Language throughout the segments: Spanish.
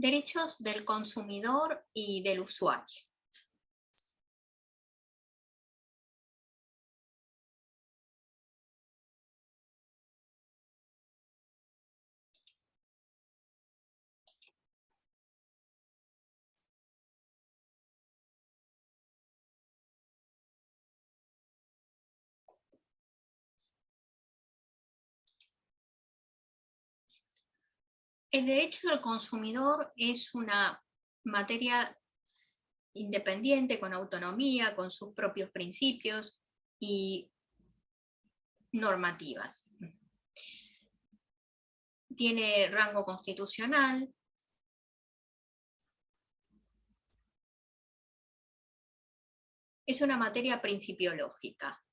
Derechos del consumidor y del usuario. El derecho del consumidor es una materia independiente, con autonomía, con sus propios principios y normativas. Tiene rango constitucional. Es una materia principiológica.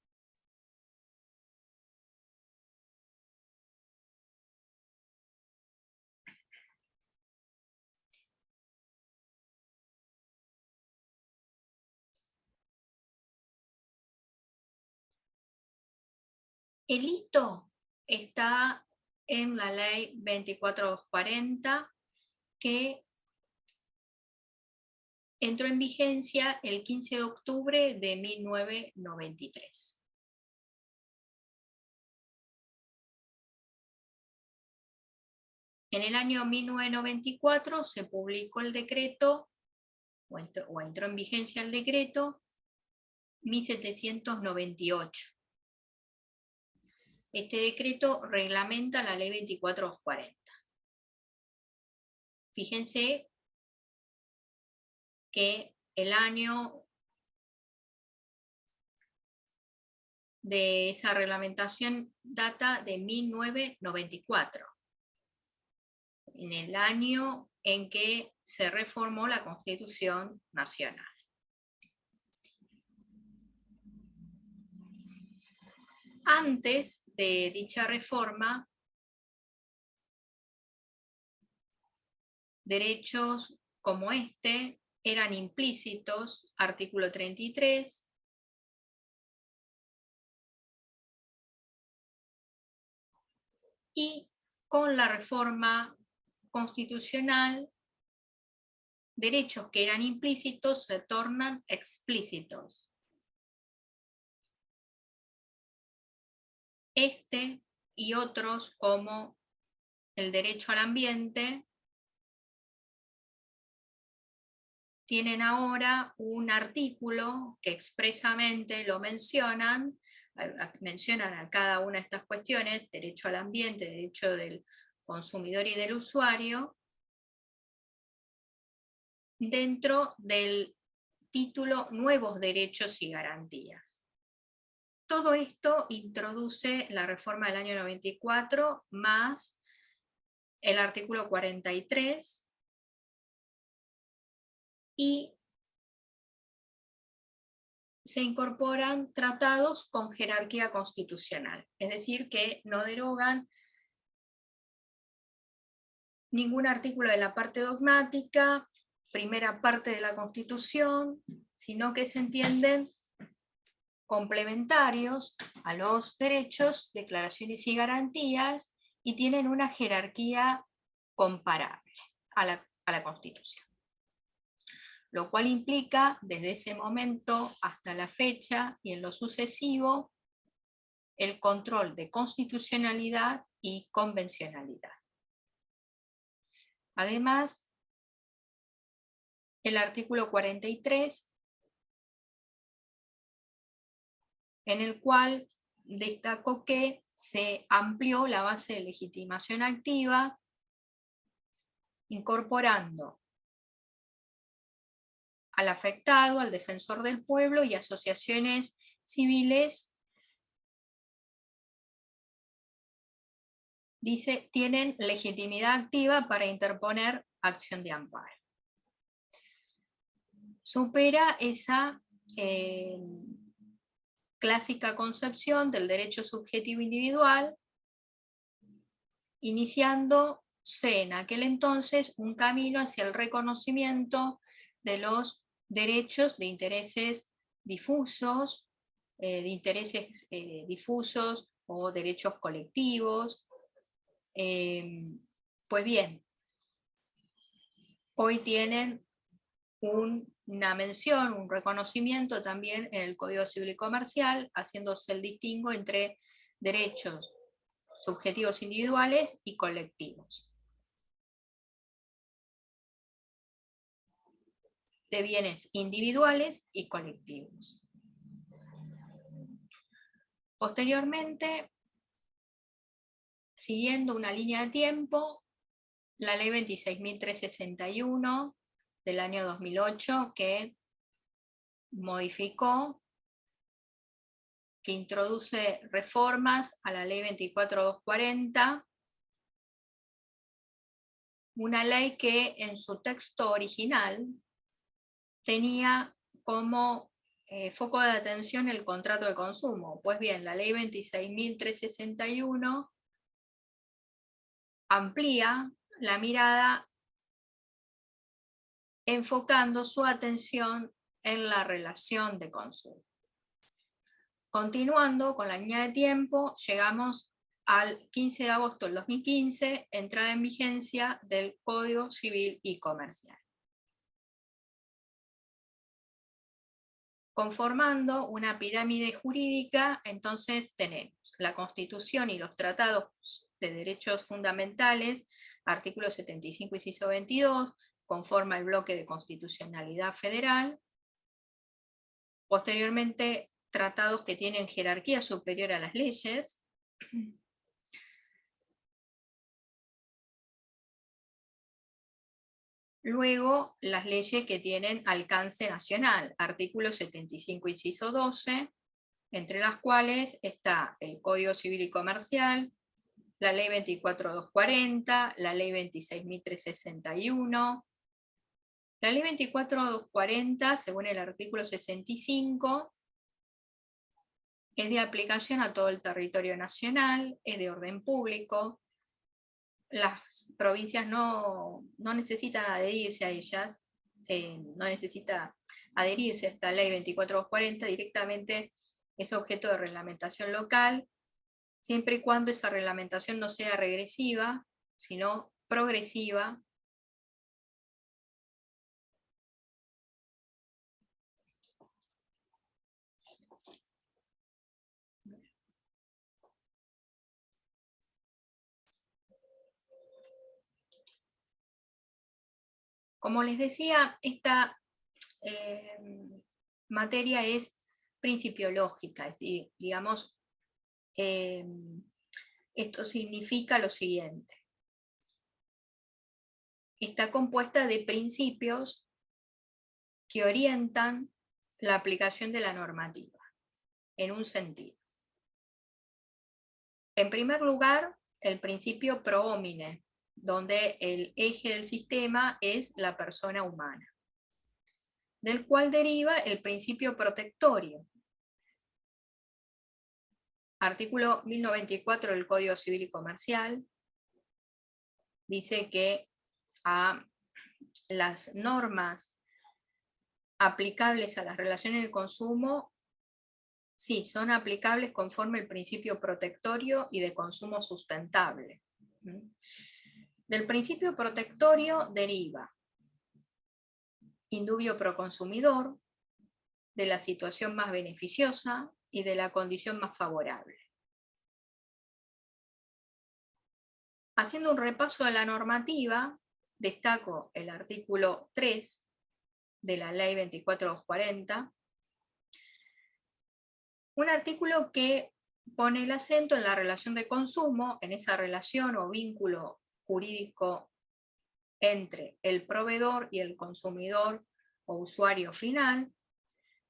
El hito está en la ley 24240, que entró en vigencia el 15 de octubre de 1993. En el año 1994 se publicó el decreto, o entró en vigencia el decreto 1798. Este decreto reglamenta la ley 24240. Fíjense que el año de esa reglamentación data de 1994, en el año en que se reformó la Constitución Nacional. Antes de dicha reforma, derechos como este eran implícitos, artículo 33, y con la reforma constitucional, derechos que eran implícitos se tornan explícitos. Este y otros, como el derecho al ambiente, tienen ahora un artículo que expresamente lo mencionan a cada una de estas cuestiones: derecho al ambiente, derecho del consumidor y del usuario, dentro del título Nuevos Derechos y Garantías. Todo esto introduce la reforma del año 94 más el artículo 43, y se incorporan tratados con jerarquía constitucional, es decir, que no derogan ningún artículo de la parte dogmática, primera parte de la Constitución, sino que se entienden complementarios a los derechos, declaraciones y garantías, y tienen una jerarquía comparable a la Constitución. Lo cual implica, desde ese momento hasta la fecha y en lo sucesivo, el control de constitucionalidad y convencionalidad. Además, el artículo 43, en el cual destacó que se amplió la base de legitimación activa, incorporando al afectado, al defensor del pueblo y asociaciones civiles. Dice, tienen legitimidad activa para interponer acción de amparo. Supera esa clásica concepción del derecho subjetivo individual, iniciándose en aquel entonces un camino hacia el reconocimiento de los derechos de intereses difusos, o derechos colectivos. Pues bien, hoy tienen una mención, un reconocimiento también en el Código Civil y Comercial, haciéndose el distingo entre derechos subjetivos individuales y colectivos. De bienes individuales y colectivos. Posteriormente, siguiendo una línea de tiempo, la ley 26.361 del año 2008 que modificó, que introduce reformas a la ley 24.240, una ley que en su texto original tenía como foco de atención el contrato de consumo. Pues bien, la ley 26.361 amplía la mirada enfocando su atención en la relación de consumo. Continuando con la línea de tiempo, llegamos al 15 de agosto del 2015, entrada en vigencia del Código Civil y Comercial. Conformando una pirámide jurídica, entonces tenemos la Constitución y los tratados de derechos fundamentales, artículo 75 inciso 22, conforma el bloque de constitucionalidad federal. Posteriormente, tratados que tienen jerarquía superior a las leyes. Luego, las leyes que tienen alcance nacional, artículo 75 inciso 12, entre las cuales está el Código Civil y Comercial, la Ley 24.240, la Ley 26.361. La Ley 24.240, según el artículo 65, es de aplicación a todo el territorio nacional, es de orden público. Las provincias no necesitan adherirse a ellas, no necesita adherirse a esta ley 24.240, directamente es objeto de reglamentación local, siempre y cuando esa reglamentación no sea regresiva, sino progresiva. Como les decía, esta materia es principiológica, digamos, esto significa lo siguiente. Está compuesta de principios que orientan la aplicación de la normativa, en un sentido. En primer lugar, el principio pro homine, donde el eje del sistema es la persona humana, del cual deriva el principio protectorio. Artículo 1094 del Código Civil y Comercial dice que a las normas aplicables a las relaciones de consumo, sí, son aplicables conforme el principio protectorio y de consumo sustentable. Del principio protectorio deriva indubio pro consumidor, de la situación más beneficiosa y de la condición más favorable. Haciendo un repaso de la normativa, destaco el artículo 3 de la ley 24.240, un artículo que pone el acento en la relación de consumo, en esa relación o vínculo jurídico entre el proveedor y el consumidor o usuario final,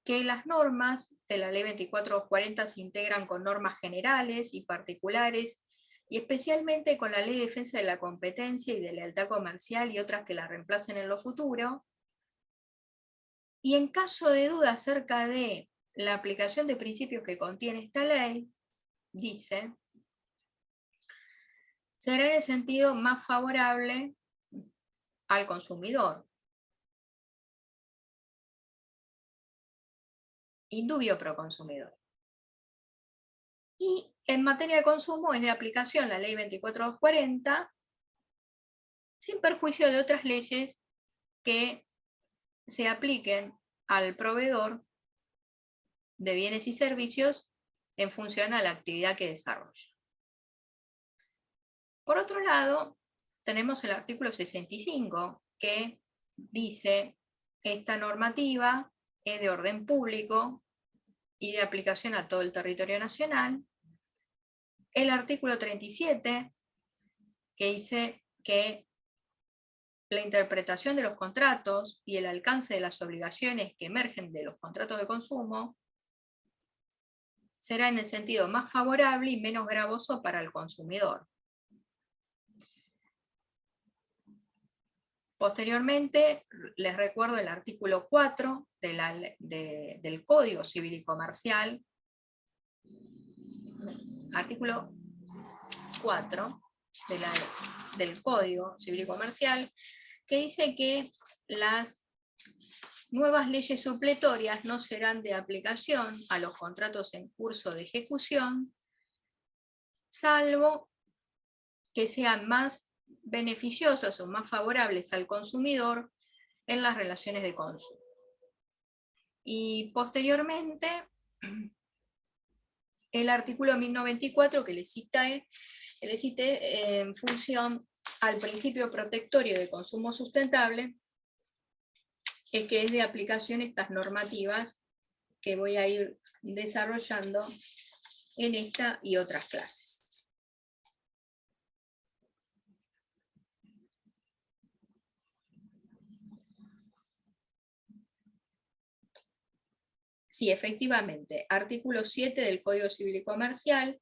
que las normas de la ley 24.240 se integran con normas generales y particulares, y especialmente con la Ley de Defensa de la Competencia y de Lealtad Comercial y otras que la reemplacen en lo futuro. Y en caso de duda acerca de la aplicación de principios que contiene esta ley, dice, será en el sentido más favorable al consumidor. Indubio pro consumidor. Y en materia de consumo es de aplicación la ley 24.240, sin perjuicio de otras leyes que se apliquen al proveedor de bienes y servicios en función a la actividad que desarrolla. Por otro lado, tenemos el artículo 65, que dice: esta normativa es de orden público y de aplicación a todo el territorio nacional. El artículo 37, que dice que la interpretación de los contratos y el alcance de las obligaciones que emergen de los contratos de consumo será en el sentido más favorable y menos gravoso para el consumidor. Posteriormente, les recuerdo el artículo 4 del Código Civil y Comercial. Artículo 4 del Código Civil y Comercial, que dice que las nuevas leyes supletorias no serán de aplicación a los contratos en curso de ejecución, salvo que sean más beneficiosos o más favorables al consumidor en las relaciones de consumo. Y posteriormente, el artículo 1094 que le cité en función al principio protectorio de consumo sustentable, es que es de aplicación estas normativas que voy a ir desarrollando en esta y otras clases. Sí, efectivamente, artículo 7 del Código Civil y Comercial,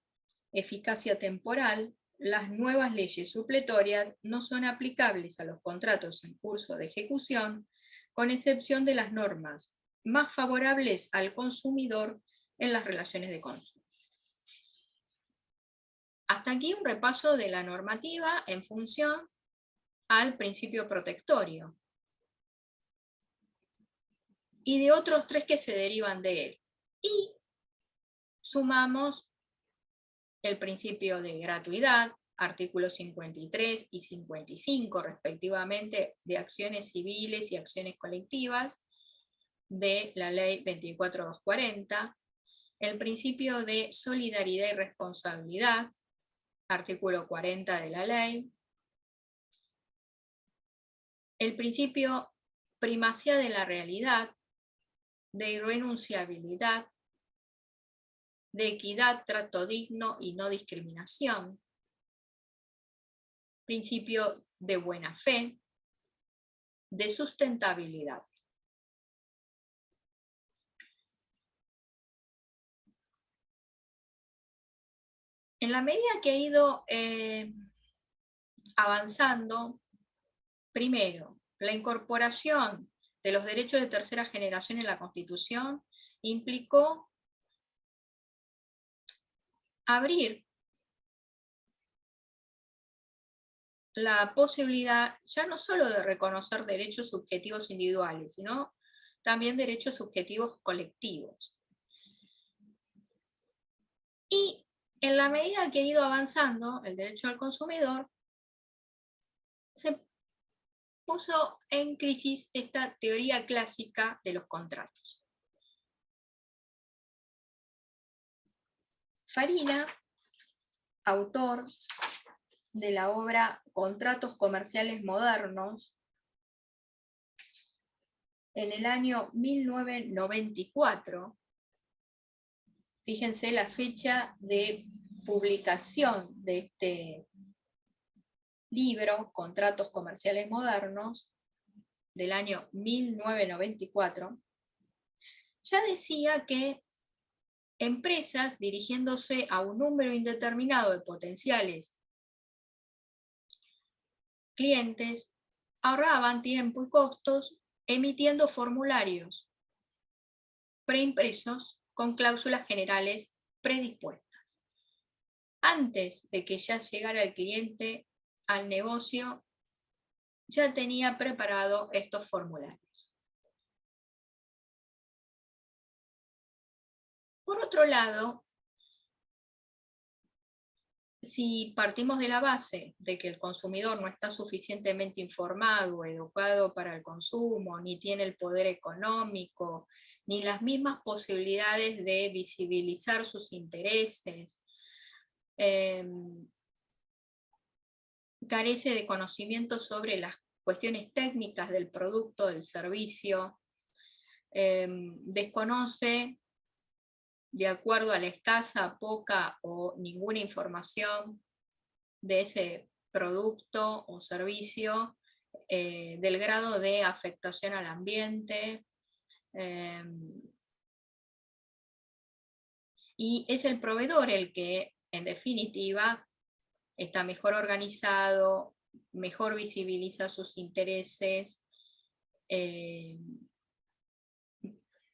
eficacia temporal. Las nuevas leyes supletorias no son aplicables a los contratos en curso de ejecución, con excepción de las normas más favorables al consumidor en las relaciones de consumo. Hasta aquí un repaso de la normativa en función al principio protectorio y de otros tres que se derivan de él. Y sumamos el principio de gratuidad, artículos 53 y 55 respectivamente, de acciones civiles y acciones colectivas de la ley 24240, el principio de solidaridad y responsabilidad, artículo 40 de la ley, el principio primacía de la realidad, de irrenunciabilidad, de equidad, trato digno y no discriminación, principio de buena fe, de sustentabilidad. En la medida que ha ido avanzando, primero, la incorporación de los derechos de tercera generación en la Constitución implicó abrir la posibilidad ya no solo de reconocer derechos subjetivos individuales, sino también derechos subjetivos colectivos. Y en la medida que ha ido avanzando el derecho al consumidor, se puso en crisis esta teoría clásica de los contratos. Farina, autor de la obra Contratos Comerciales Modernos, en el año 1994, fíjense la fecha de publicación de este libro, Contratos Comerciales Modernos, del año 1994, ya decía que empresas dirigiéndose a un número indeterminado de potenciales clientes ahorraban tiempo y costos emitiendo formularios preimpresos con cláusulas generales predispuestas. Antes de que ya llegara el cliente al negocio, ya tenía preparado estos formularios. Por otro lado, si partimos de la base de que el consumidor no está suficientemente informado o educado para el consumo, ni tiene el poder económico, ni las mismas posibilidades de visibilizar sus intereses, carece de conocimiento sobre las cuestiones técnicas del producto, del servicio, desconoce, de acuerdo a la escasa, poca o ninguna información de ese producto o servicio, del grado de afectación al ambiente, y es el proveedor el que, en definitiva, está mejor organizado, mejor visibiliza sus intereses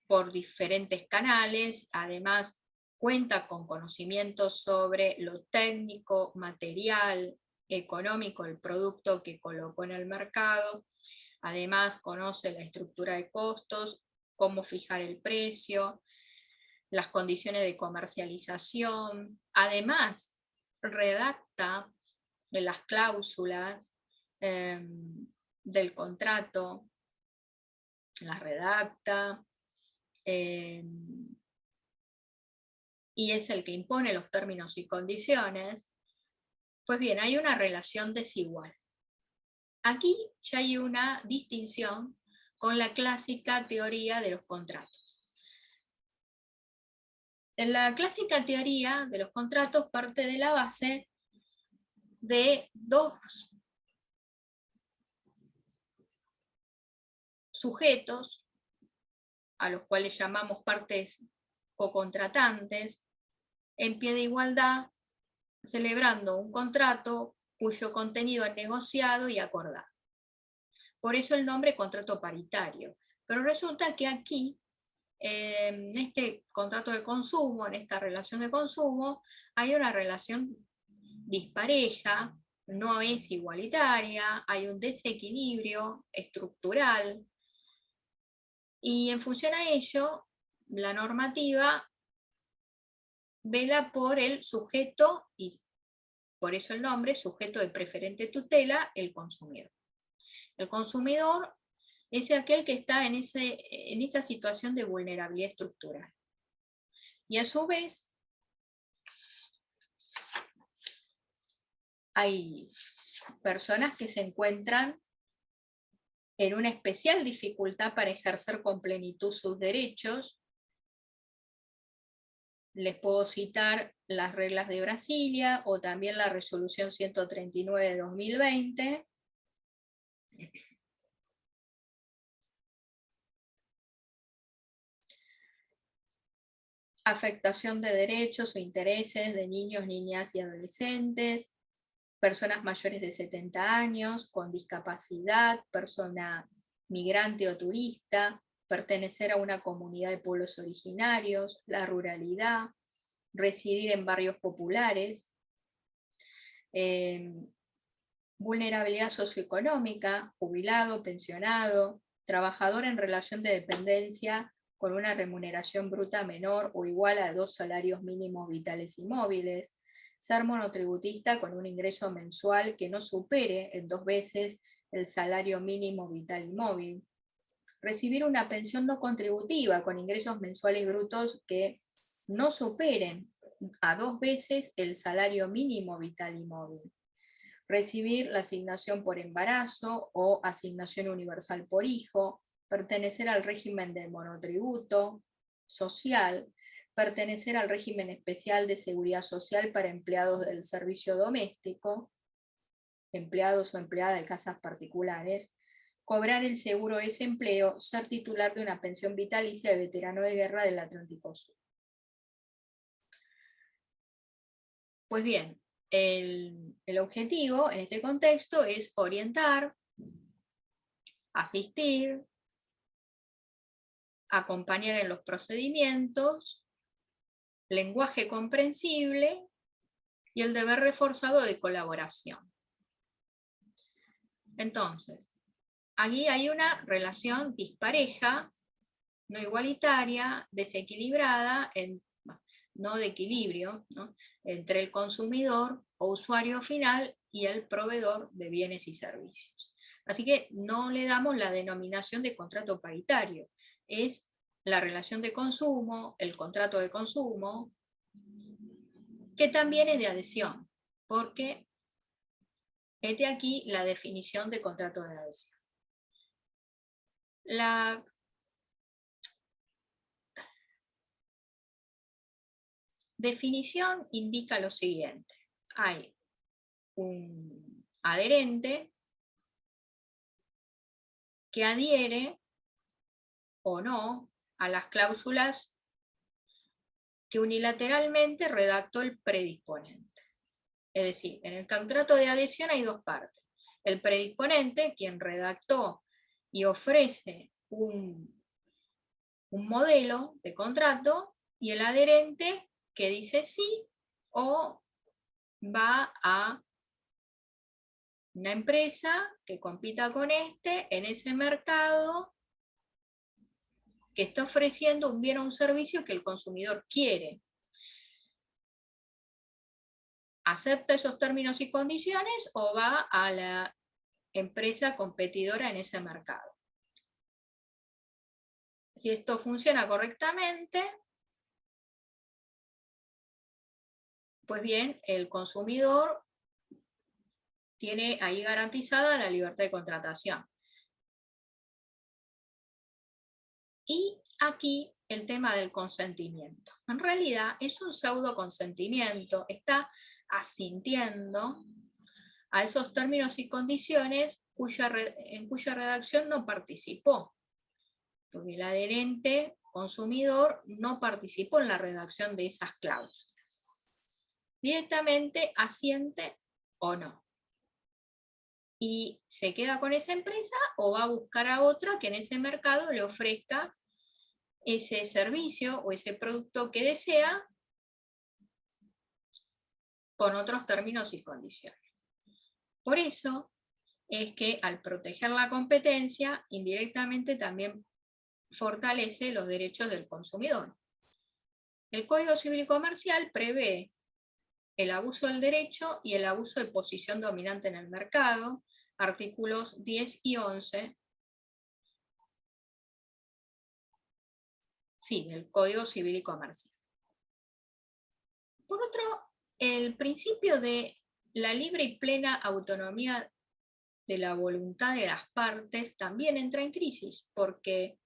por diferentes canales, además cuenta con conocimientos sobre lo técnico, material, económico del producto que colocó en el mercado, además conoce la estructura de costos, cómo fijar el precio, las condiciones de comercialización, además redacta las cláusulas del contrato, las redacta, y es el que impone los términos y condiciones. Pues bien, hay una relación desigual. Aquí ya hay una distinción con la clásica teoría de los contratos. En la clásica teoría de los contratos parte de la base de dos sujetos, a los cuales llamamos partes cocontratantes, en pie de igualdad, celebrando un contrato cuyo contenido es negociado y acordado. Por eso el nombre contrato paritario. Pero resulta que aquí, en este contrato de consumo, en esta relación de consumo, hay una relación dispareja, no es igualitaria, hay un desequilibrio estructural, y en función a ello, la normativa vela por el sujeto, y por eso el nombre, sujeto de preferente tutela, el consumidor. El consumidor es aquel que está en esa situación de vulnerabilidad estructural. Y a su vez, hay personas que se encuentran en una especial dificultad para ejercer con plenitud sus derechos. Les puedo citar las reglas de Brasilia o también la resolución 139 de 2020. Afectación de derechos o intereses de niños, niñas y adolescentes, personas mayores de 70 años, con discapacidad, persona migrante o turista, pertenecer a una comunidad de pueblos originarios, la ruralidad, residir en barrios populares, vulnerabilidad socioeconómica, jubilado, pensionado, trabajador en relación de dependencia con una remuneración bruta menor o igual a 2 salarios mínimos vitales y móviles, ser monotributista con un ingreso mensual que no supere en 2 veces el salario mínimo vital y móvil, recibir una pensión no contributiva con ingresos mensuales brutos que no superen a 2 veces el salario mínimo vital y móvil, recibir la asignación por embarazo o asignación universal por hijo, pertenecer al régimen de monotributo social, pertenecer al régimen especial de seguridad social para empleados del servicio doméstico, empleados o empleadas de casas particulares, cobrar el seguro de desempleo, ser titular de una pensión vitalicia de veterano de guerra del Atlántico Sur. Pues bien, el objetivo en este contexto es orientar, asistir, acompañar en los procedimientos, lenguaje comprensible y el deber reforzado de colaboración. Entonces, aquí hay una relación dispareja, no igualitaria, desequilibrada, no de equilibrio, ¿no?, entre el consumidor o usuario final y el proveedor de bienes y servicios. Así que no le damos la denominación de contrato paritario, es la relación de consumo, el contrato de consumo, que también es de adhesión, porque este aquí la definición de contrato de adhesión. La definición indica lo siguiente: hay un adherente que adhiere o no a las cláusulas que unilateralmente redactó el predisponente. Es decir, en el contrato de adhesión hay dos partes: el predisponente, quien redactó y ofrece un modelo de contrato, y el adherente, que dice sí o va a una empresa que compita con este en ese mercado que está ofreciendo un bien o un servicio que el consumidor quiere. ¿Acepta esos términos y condiciones o va a la empresa competidora en ese mercado? Si esto funciona correctamente, pues bien, el consumidor tiene ahí garantizada la libertad de contratación. Y aquí el tema del consentimiento. En realidad es un pseudo consentimiento, está asintiendo a esos términos y condiciones en cuya redacción no participó, porque el adherente consumidor no participó en la redacción de esas cláusulas. Directamente asiente o no. Y se queda con esa empresa o va a buscar a otra que en ese mercado le ofrezca ese servicio o ese producto que desea con otros términos y condiciones. Por eso es que al proteger la competencia, indirectamente también fortalece los derechos del consumidor. El Código Civil y Comercial prevé el abuso del derecho y el abuso de posición dominante en el mercado, artículos 10 y 11, sí, del Código Civil y Comercial. Por otro, el principio de la libre y plena autonomía de la voluntad de las partes también entra en crisis, porque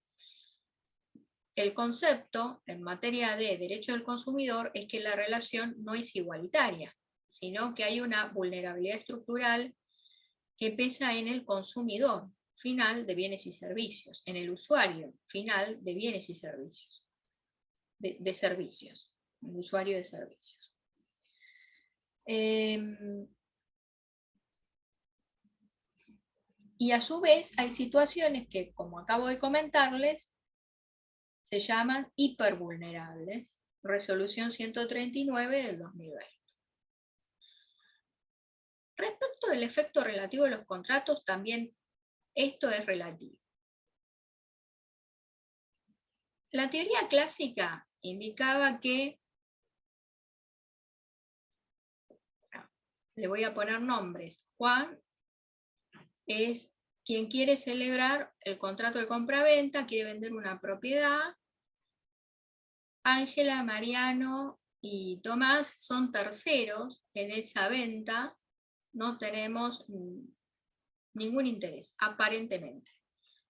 el concepto en materia de derecho del consumidor es que la relación no es igualitaria, sino que hay una vulnerabilidad estructural que pesa en el consumidor final de bienes y servicios, en el usuario final de bienes y servicios, de servicios, el usuario de servicios. Y a su vez hay situaciones que, como acabo de comentarles, se llaman hipervulnerables. Resolución 139 del 2020. Respecto del efecto relativo de los contratos, también esto es relativo. La teoría clásica indicaba que, le voy a poner nombres, Juan es quien quiere celebrar el contrato de compra-venta, quiere vender una propiedad. Ángela, Mariano y Tomás son terceros en esa venta, no tenemos ningún interés, aparentemente,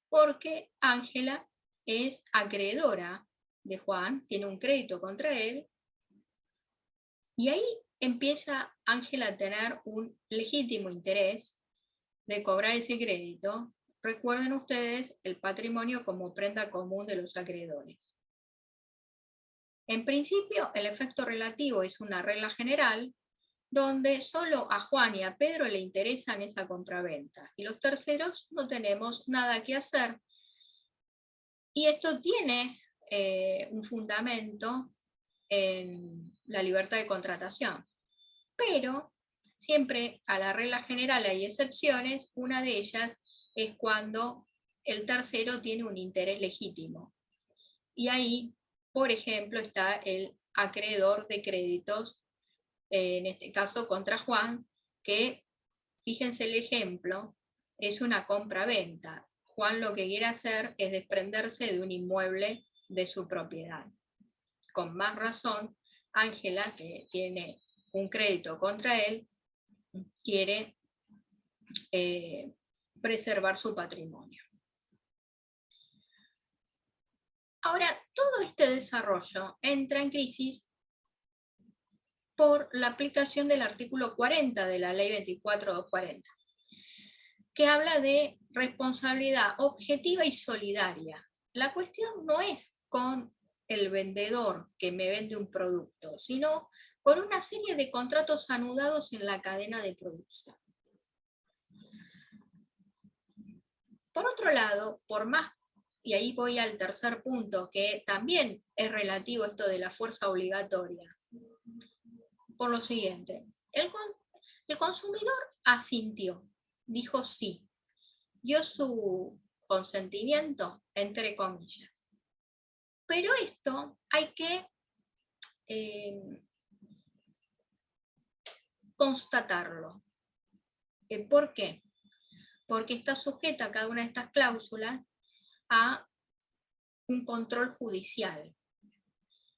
porque Ángela es acreedora de Juan, tiene un crédito contra él, y ahí empieza Ángela a tener un legítimo interés de cobrar ese crédito. Recuerden ustedes el patrimonio como prenda común de los acreedores. En principio, el efecto relativo es una regla general donde solo a Juan y a Pedro le interesan esa compraventa y los terceros no tenemos nada que hacer. Y esto tiene un fundamento en la libertad de contratación. Pero siempre a la regla general hay excepciones. Una de ellas es cuando el tercero tiene un interés legítimo. Y ahí, por ejemplo, está el acreedor de créditos, en este caso contra Juan, que, fíjense el ejemplo, es una compra-venta. Juan lo que quiere hacer es desprenderse de un inmueble de su propiedad. Con más razón, Ángela, que tiene un crédito contra él, quiere preservar su patrimonio. Ahora, todo este desarrollo entra en crisis por la aplicación del artículo 40 de la Ley 24.240, que habla de responsabilidad objetiva y solidaria. La cuestión no es con el vendedor que me vende un producto, sino con una serie de contratos anudados en la cadena de producción. Por otro lado, por más, y ahí voy al tercer punto, que también es relativo a esto de la fuerza obligatoria, por lo siguiente, el consumidor asintió, dijo sí, dio su consentimiento, entre comillas. Pero esto hay que constatarlo. ¿Por qué? Porque está sujeta cada una de estas cláusulas a un control judicial.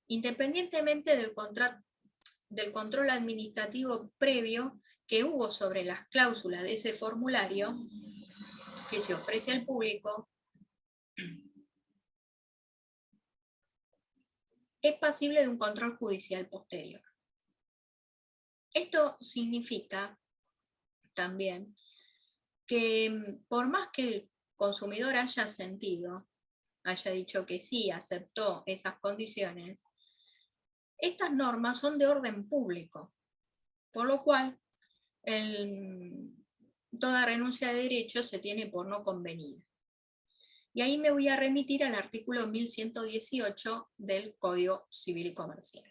Independientemente del control administrativo previo que hubo sobre las cláusulas de ese formulario que se ofrece al público, es pasible de un control judicial posterior. Esto significa también que por más que el consumidor haya sentido, haya dicho que sí, aceptó esas condiciones, estas normas son de orden público, por lo cual toda renuncia de derechos se tiene por no convenida. Y ahí me voy a remitir al artículo 1118 del Código Civil y Comercial.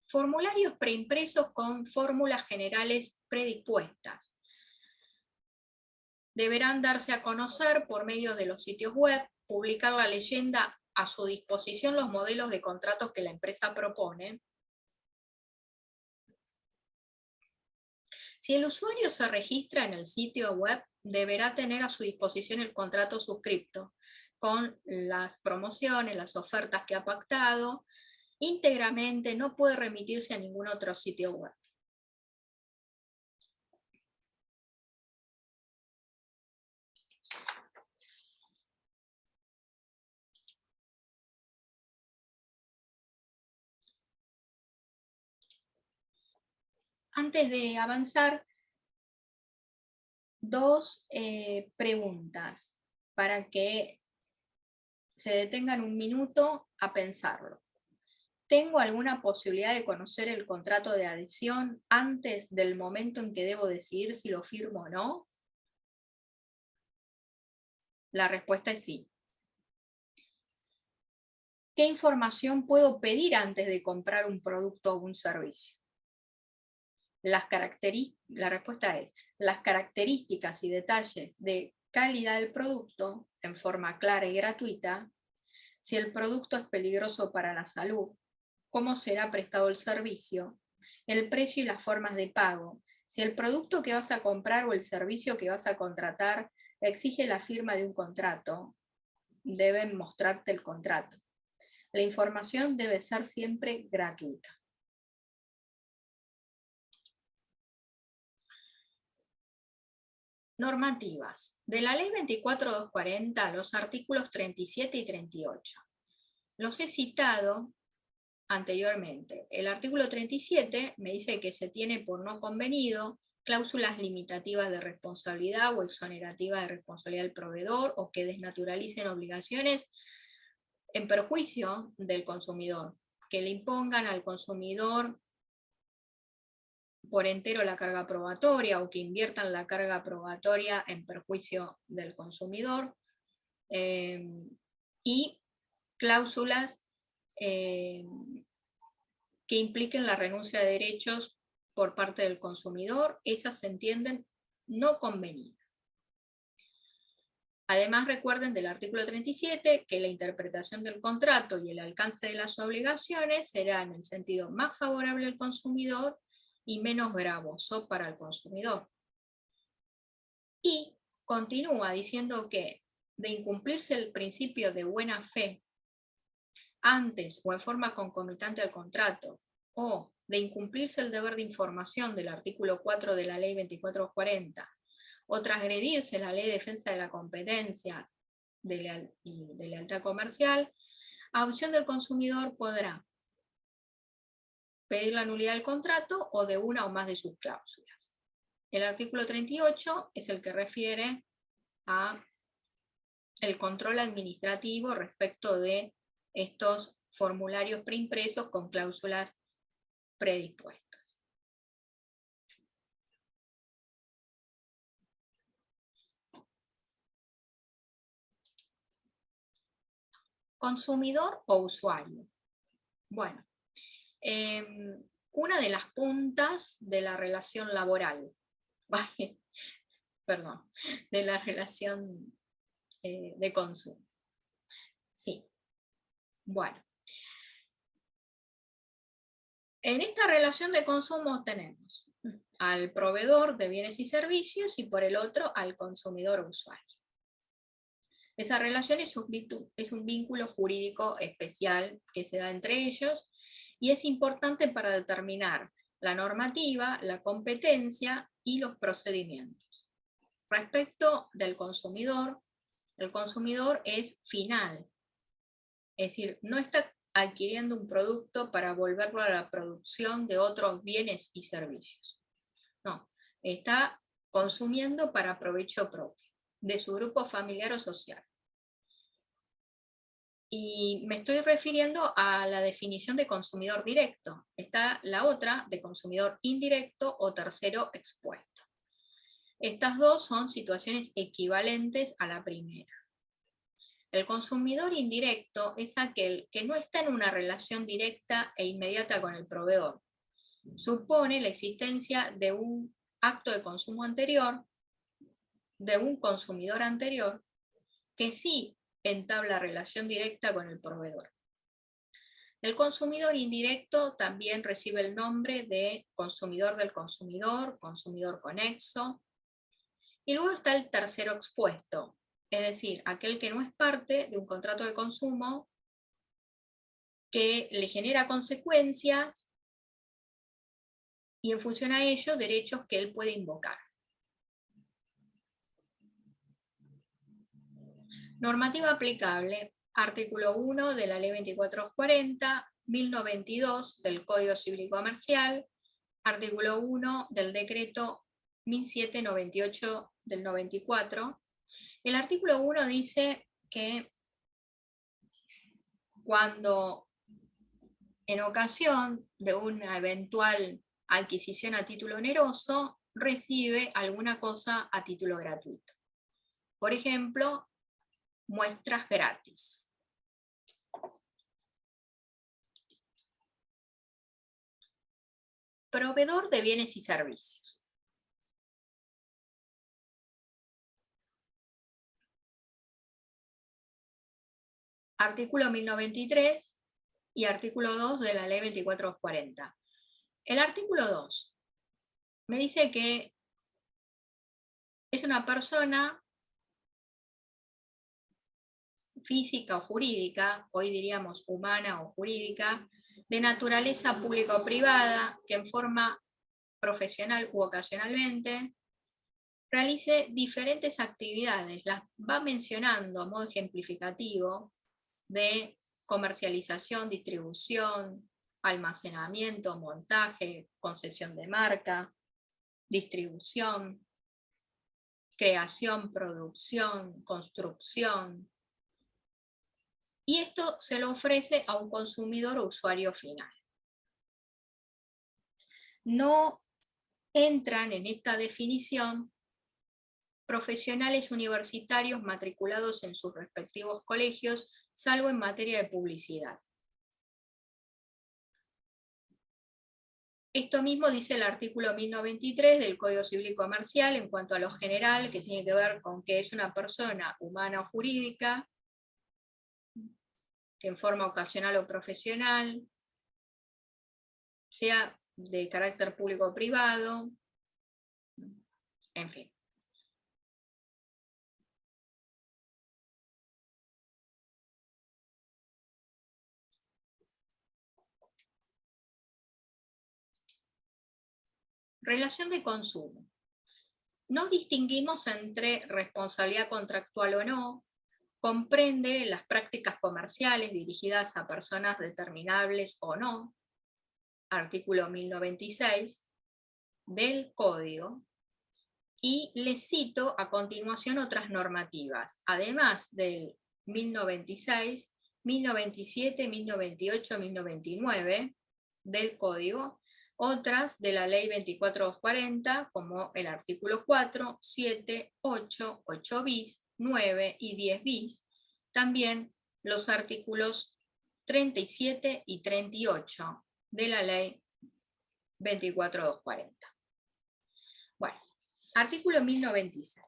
Formularios preimpresos con fórmulas generales predispuestas. Deberán darse a conocer por medio de los sitios web, publicar la leyenda a su disposición los modelos de contratos que la empresa propone. Si el usuario se registra en el sitio web, deberá tener a su disposición el contrato suscripto, con las promociones, las ofertas que ha pactado, íntegramente, no puede remitirse a ningún otro sitio web. Antes de avanzar, dos preguntas para que se detengan un minuto a pensarlo. ¿Tengo alguna posibilidad de conocer el contrato de adhesión antes del momento en que debo decidir si lo firmo o no? La respuesta es sí. ¿Qué información puedo pedir antes de comprar un producto o un servicio? La respuesta es, las características y detalles de calidad del producto en forma clara y gratuita, si el producto es peligroso para la salud, cómo será prestado el servicio, el precio y las formas de pago, si el producto que vas a comprar o el servicio que vas a contratar exige la firma de un contrato, deben mostrarte el contrato. La información debe ser siempre gratuita. Normativas. De la Ley 24.240, los artículos 37 y 38. Los he citado anteriormente. El artículo 37 me dice que se tiene por no convenido cláusulas limitativas de responsabilidad o exonerativas de responsabilidad del proveedor o que desnaturalicen obligaciones en perjuicio del consumidor, que le impongan al consumidor por entero la carga probatoria o que inviertan la carga probatoria en perjuicio del consumidor, y cláusulas que impliquen la renuncia de derechos por parte del consumidor, esas se entienden no convenidas. Además, recuerden del artículo 37 que la interpretación del contrato y el alcance de las obligaciones será en el sentido más favorable al consumidor y menos gravoso para el consumidor. Y continúa diciendo que de incumplirse el principio de buena fe antes o en forma concomitante al contrato, o de incumplirse el deber de información del artículo 4 de la ley 2440, o transgredirse la ley de defensa de la competencia y de lealtad comercial, a opción del consumidor podrá pedir la nulidad del contrato o de una o más de sus cláusulas. El artículo 38 es el que refiere a el control administrativo respecto de estos formularios preimpresos con cláusulas predispuestas. Consumidor o usuario. Bueno, una de las puntas de la relación laboral, ¿vale? Perdón, de la relación de consumo. Sí, bueno. En esta relación de consumo tenemos al proveedor de bienes y servicios y por el otro al consumidor o usuario. Esa relación es un vínculo jurídico especial que se da entre ellos y es importante para determinar la normativa, la competencia y los procedimientos. Respecto del consumidor, el consumidor es final, es decir, no está adquiriendo un producto para volverlo a la producción de otros bienes y servicios. No, está consumiendo para provecho propio, de su grupo familiar o social. Y me estoy refiriendo a la definición de consumidor directo. Está la otra de consumidor indirecto o tercero expuesto. Estas dos son situaciones equivalentes a la primera. El consumidor indirecto es aquel que no está en una relación directa e inmediata con el proveedor. Supone la existencia de un acto de consumo anterior, de un consumidor anterior, que sí entabla relación directa con el proveedor. El consumidor indirecto también recibe el nombre de consumidor del consumidor, consumidor conexo. Y luego está el tercero expuesto, es decir, aquel que no es parte de un contrato de consumo que le genera consecuencias y en función a ello derechos que él puede invocar. Normativa aplicable, artículo 1 de la ley 2440, 1092 del Código Civil y Comercial, artículo 1 del decreto 1798 del 94. El artículo 1 dice que cuando en ocasión de una eventual adquisición a título oneroso, recibe alguna cosa a título gratuito. Por ejemplo, muestras gratis. Proveedor de bienes y servicios. Artículo 1093 y artículo 2 de la ley 2440. El artículo 2 me dice que es una persona física o jurídica, hoy diríamos humana o jurídica, de naturaleza pública o privada, que en forma profesional u ocasionalmente realice diferentes actividades, las va mencionando a modo ejemplificativo de comercialización, distribución, almacenamiento, montaje, concesión de marca, distribución, creación, producción, construcción. Y esto se lo ofrece a un consumidor o usuario final. No entran en esta definición profesionales universitarios matriculados en sus respectivos colegios, salvo en materia de publicidad. Esto mismo dice el artículo 1093 del Código Civil y Comercial en cuanto a lo general, que tiene que ver con que es una persona humana o jurídica, que en forma ocasional o profesional, sea de carácter público o privado, en fin. Relación de consumo. No distinguimos entre responsabilidad contractual o no, comprende las prácticas comerciales dirigidas a personas determinables o no, artículo 1096 del Código, y les cito a continuación otras normativas, además del 1096, 1097, 1098, 1099 del Código, otras de la Ley 24240, como el artículo 4, 7, 8, 8 bis, 9 y 10 bis, también los artículos 37 y 38 de la Ley 24240. Bueno, artículo 1096.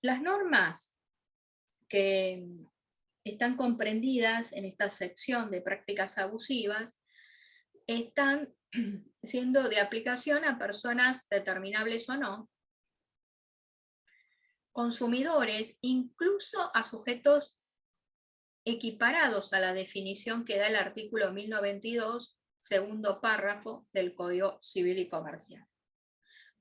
Las normas que están comprendidas en esta sección de prácticas abusivas están siendo de aplicación a personas determinables o no, consumidores, incluso a sujetos equiparados a la definición que da el artículo 1092, segundo párrafo del Código Civil y Comercial.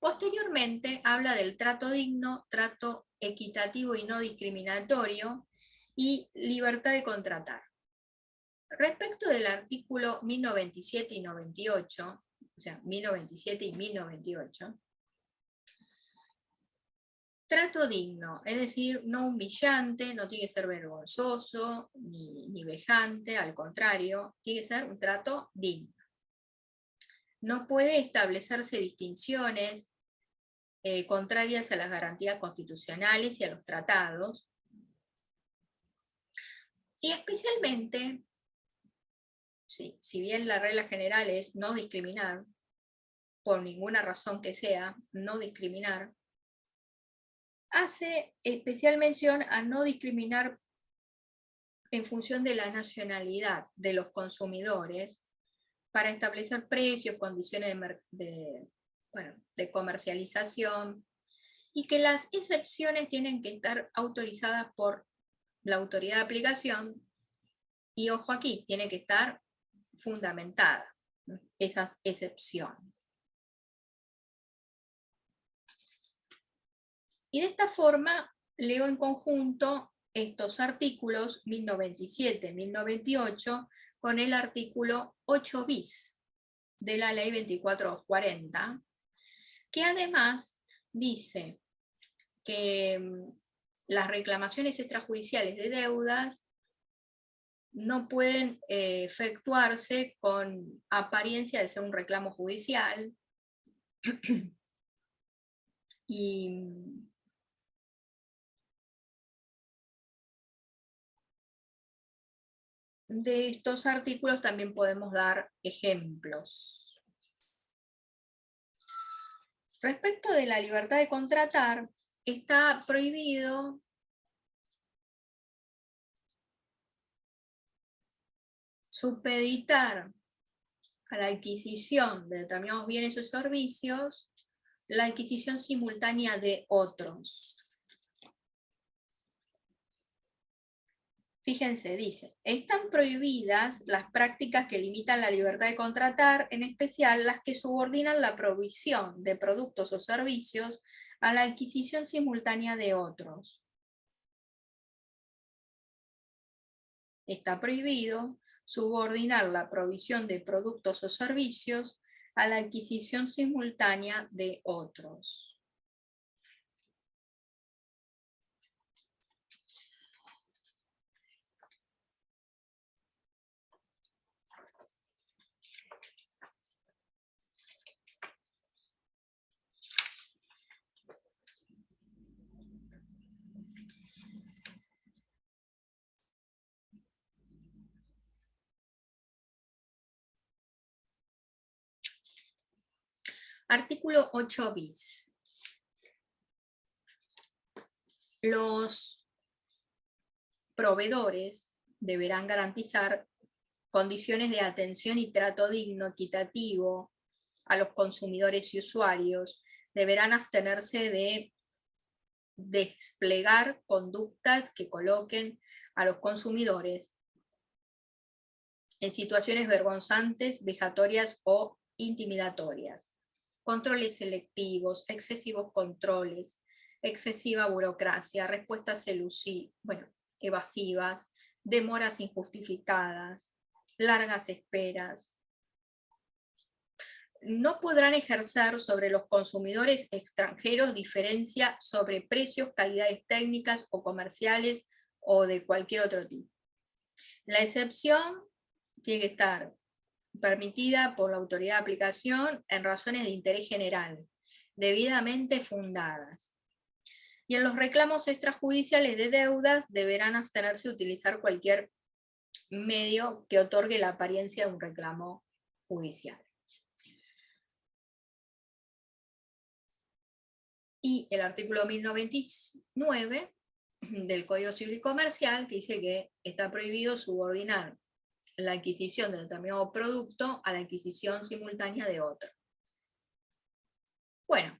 Posteriormente habla del trato digno, trato equitativo y no discriminatorio y libertad de contratar. Respecto del artículo 1097 y 98, o sea, 1097 y 1098, trato digno, es decir, no humillante, no tiene que ser vergonzoso ni vejante, al contrario, tiene que ser un trato digno. No puede establecerse distinciones contrarias a las garantías constitucionales y a los tratados. Y especialmente, si bien la regla general es no discriminar, por ninguna razón que sea, no discriminar, hace especial mención a no discriminar en función de la nacionalidad de los consumidores para establecer precios, condiciones de comercialización, y que las excepciones tienen que estar autorizadas por la autoridad de aplicación, y ojo aquí, tiene que estar fundamentada esas excepciones. Y de esta forma leo en conjunto estos artículos 1097, 1098 con el artículo 8 bis de la Ley 24240, que además dice que las reclamaciones extrajudiciales de deudas no pueden efectuarse con apariencia de ser un reclamo judicial, y de estos artículos también podemos dar ejemplos. Respecto de la libertad de contratar, está prohibido supeditar a la adquisición de determinados bienes o servicios la adquisición simultánea de otros. Fíjense, dice, están prohibidas las prácticas que limitan la libertad de contratar, en especial las que subordinan la provisión de productos o servicios a la adquisición simultánea de otros. Está prohibido subordinar la provisión de productos o servicios a la adquisición simultánea de otros. Artículo 8 bis. Los proveedores deberán garantizar condiciones de atención y trato digno, equitativo a los consumidores y usuarios. Deberán abstenerse de desplegar conductas que coloquen a los consumidores en situaciones vergonzantes, vejatorias o intimidatorias. Controles selectivos, excesivos controles, excesiva burocracia, respuestas evasivas, demoras injustificadas, largas esperas. No podrán ejercer sobre los consumidores extranjeros diferencia sobre precios, calidades técnicas o comerciales o de cualquier otro tipo. La excepción tiene que estar permitida por la autoridad de aplicación en razones de interés general, debidamente fundadas. Y en los reclamos extrajudiciales de deudas deberán abstenerse de utilizar cualquier medio que otorgue la apariencia de un reclamo judicial. Y el artículo 1099 del Código Civil y Comercial, que dice que está prohibido subordinar la adquisición de determinado producto a la adquisición simultánea de otro. Bueno,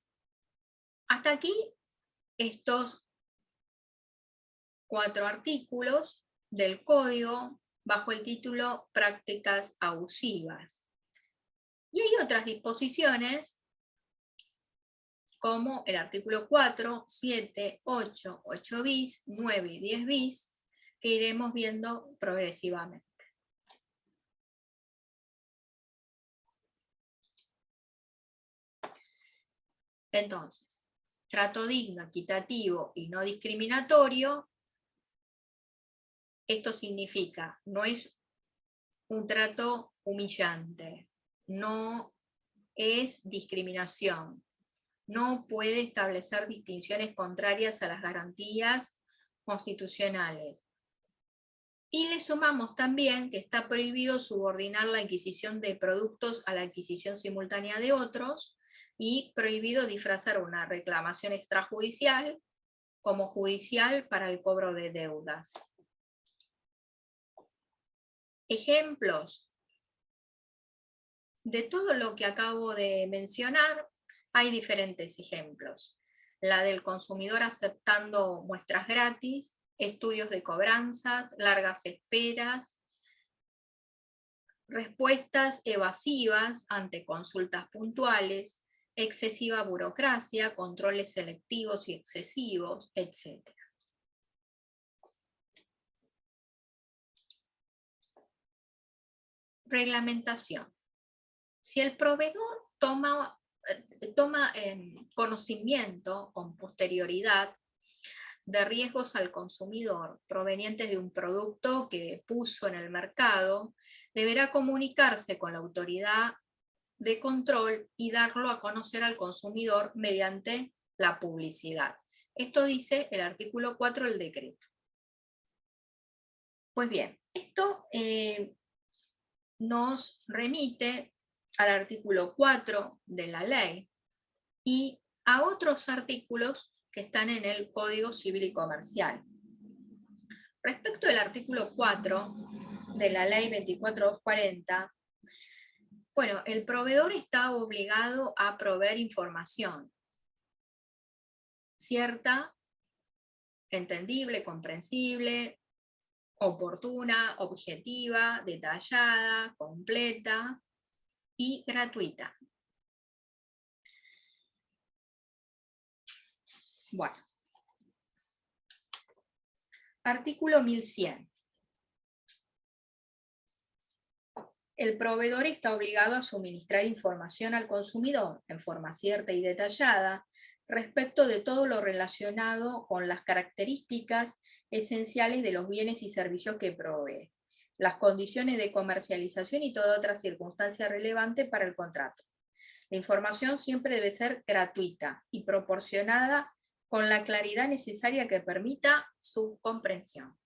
hasta aquí estos 4 artículos del Código bajo el título Prácticas abusivas. Y hay otras disposiciones como el artículo 4, 7, 8, 8 bis, 9 y 10 bis, que iremos viendo progresivamente. Entonces, trato digno, equitativo y no discriminatorio, esto significa, no es un trato humillante, no es discriminación, no puede establecer distinciones contrarias a las garantías constitucionales. Y le sumamos también que está prohibido subordinar la adquisición de productos a la adquisición simultánea de otros y prohibido disfrazar una reclamación extrajudicial como judicial para el cobro de deudas. Ejemplos de todo lo que acabo de mencionar, hay diferentes ejemplos. La del consumidor aceptando muestras gratis, estudios de cobranzas, largas esperas, respuestas evasivas ante consultas puntuales, excesiva burocracia, controles selectivos y excesivos, etc. Reglamentación. Si el proveedor toma conocimiento con posterioridad de riesgos al consumidor provenientes de un producto que puso en el mercado, deberá comunicarse con la autoridad de control y darlo a conocer al consumidor mediante la publicidad. Esto dice el artículo 4 del decreto. Pues bien, esto nos remite al artículo 4 de la ley y a otros artículos que están en el Código Civil y Comercial. Respecto del artículo 4 de la ley 24240, bueno, el proveedor está obligado a proveer información cierta, entendible, comprensible, oportuna, objetiva, detallada, completa y gratuita. Bueno. Artículo 1100. El proveedor está obligado a suministrar información al consumidor en forma cierta y detallada respecto de todo lo relacionado con las características esenciales de los bienes y servicios que provee, las condiciones de comercialización y toda otra circunstancia relevante para el contrato. La información siempre debe ser gratuita y proporcionada con la claridad necesaria que permita su comprensión.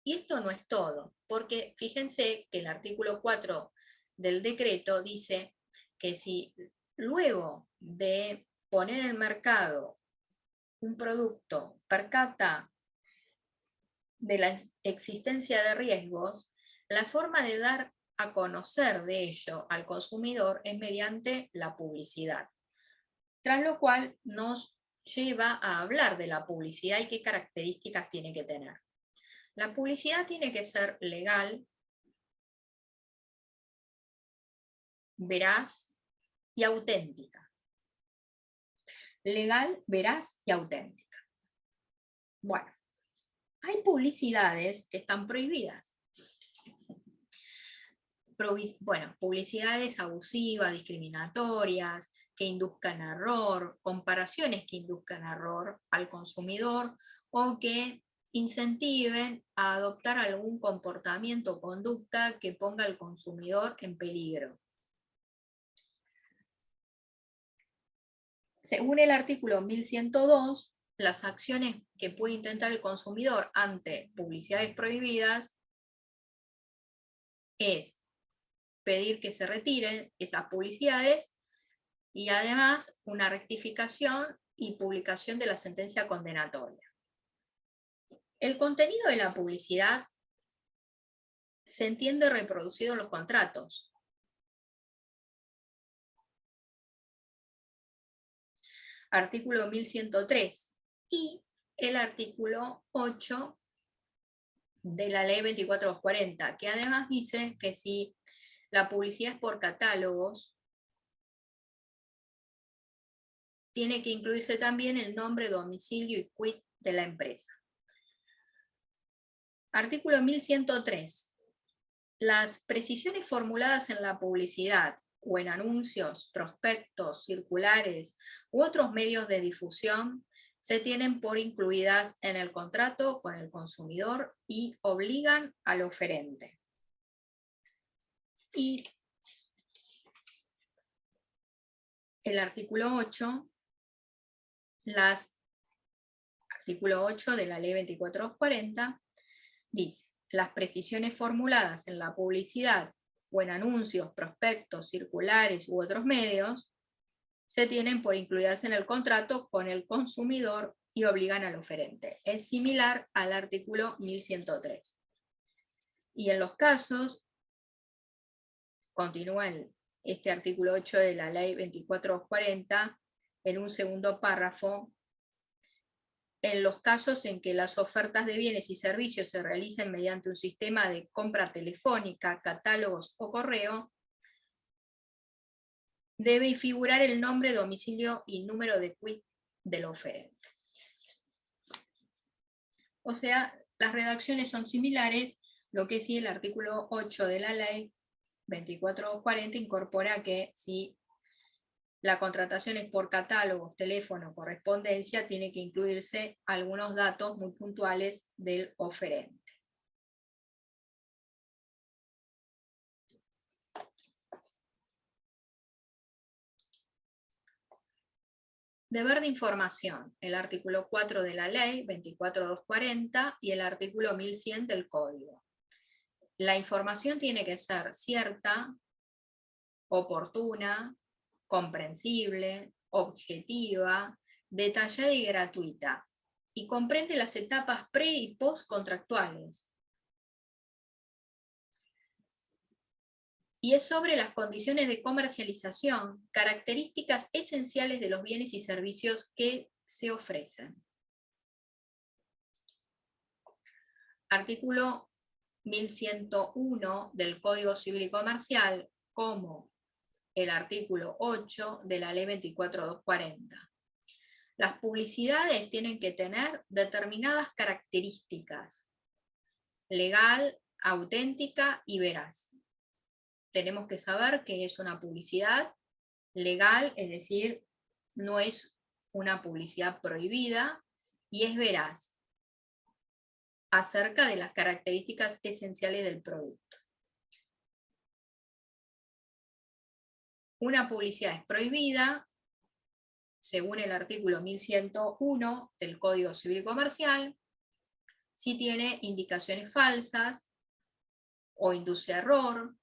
Y esto no es todo, porque fíjense que el artículo 4 del decreto dice que si luego de poner en el mercado un producto, percata de la existencia de riesgos, la forma de dar a conocer de ello al consumidor es mediante la publicidad. Tras lo cual nos lleva a hablar de la publicidad y qué características tiene que tener. La publicidad tiene que ser legal, veraz y auténtica. Legal, veraz y auténtica. Bueno, hay publicidades que están prohibidas. Bueno, publicidades abusivas, discriminatorias, que induzcan a error, comparaciones que induzcan a error al consumidor o que incentiven a adoptar algún comportamiento o conducta que ponga al consumidor en peligro. Según el artículo 1102, las acciones que puede intentar el consumidor ante publicidades prohibidas es pedir que se retiren esas publicidades y además una rectificación y publicación de la sentencia condenatoria. El contenido de la publicidad se entiende reproducido en los contratos. Artículo 1103 y el artículo 8 de la ley 2440, que además dice que si la publicidad es por catálogos, tiene que incluirse también el nombre, domicilio y quit de la empresa. Artículo 1103. Las precisiones formuladas en la publicidad o en anuncios, prospectos, circulares u otros medios de difusión se tienen por incluidas en el contrato con el consumidor y obligan al oferente. Y el artículo 8, artículo 8 de la ley 2440, dice: las precisiones formuladas en la publicidad o en anuncios, prospectos, circulares u otros medios se tienen por incluidas en el contrato con el consumidor y obligan al oferente. Es similar al artículo 1103. Y en los casos, continúa este artículo 8 de la ley 2440 en un segundo párrafo: en los casos en que las ofertas de bienes y servicios se realicen mediante un sistema de compra telefónica, catálogos o correo, debe figurar el nombre, domicilio y número de quit del oferente. O sea, las redacciones son similares, lo que sí el artículo 8 de la ley 2440 incorpora que si la contratación es por catálogos, teléfono, correspondencia, tiene que incluirse algunos datos muy puntuales del oferente. Deber de información, el artículo 4 de la ley 24240 y el artículo 1100 del Código. La información tiene que ser cierta, oportuna, comprensible, objetiva, detallada y gratuita, y comprende las etapas pre- y post-contractuales. Y es sobre las condiciones de comercialización, características esenciales de los bienes y servicios que se ofrecen. Artículo 1101 del Código Civil y Comercial, como el artículo 8 de la ley 24240. Las publicidades tienen que tener determinadas características: legal, auténtica y veraz. Tenemos que saber qué es una publicidad legal, es decir, no es una publicidad prohibida, y es veraz acerca de las características esenciales del producto. Una publicidad es prohibida según el artículo 1101 del Código Civil y Comercial si tiene indicaciones falsas o induce a error,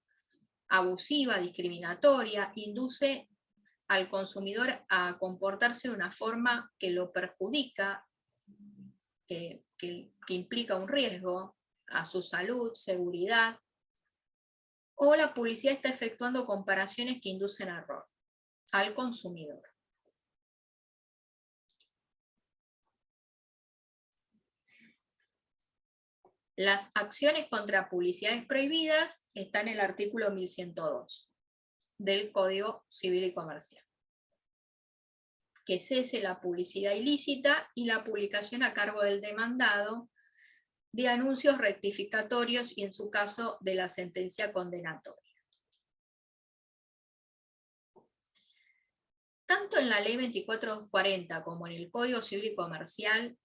abusiva, discriminatoria, induce al consumidor a comportarse de una forma que lo perjudica, que implica un riesgo a su salud, seguridad, o la publicidad está efectuando comparaciones que inducen error al consumidor. Las acciones contra publicidades prohibidas están en el artículo 1102 del Código Civil y Comercial. Que cese la publicidad ilícita y la publicación a cargo del demandado de anuncios rectificatorios y en su caso de la sentencia condenatoria. Tanto en la Ley 2440 como en el Código Civil y Comercial,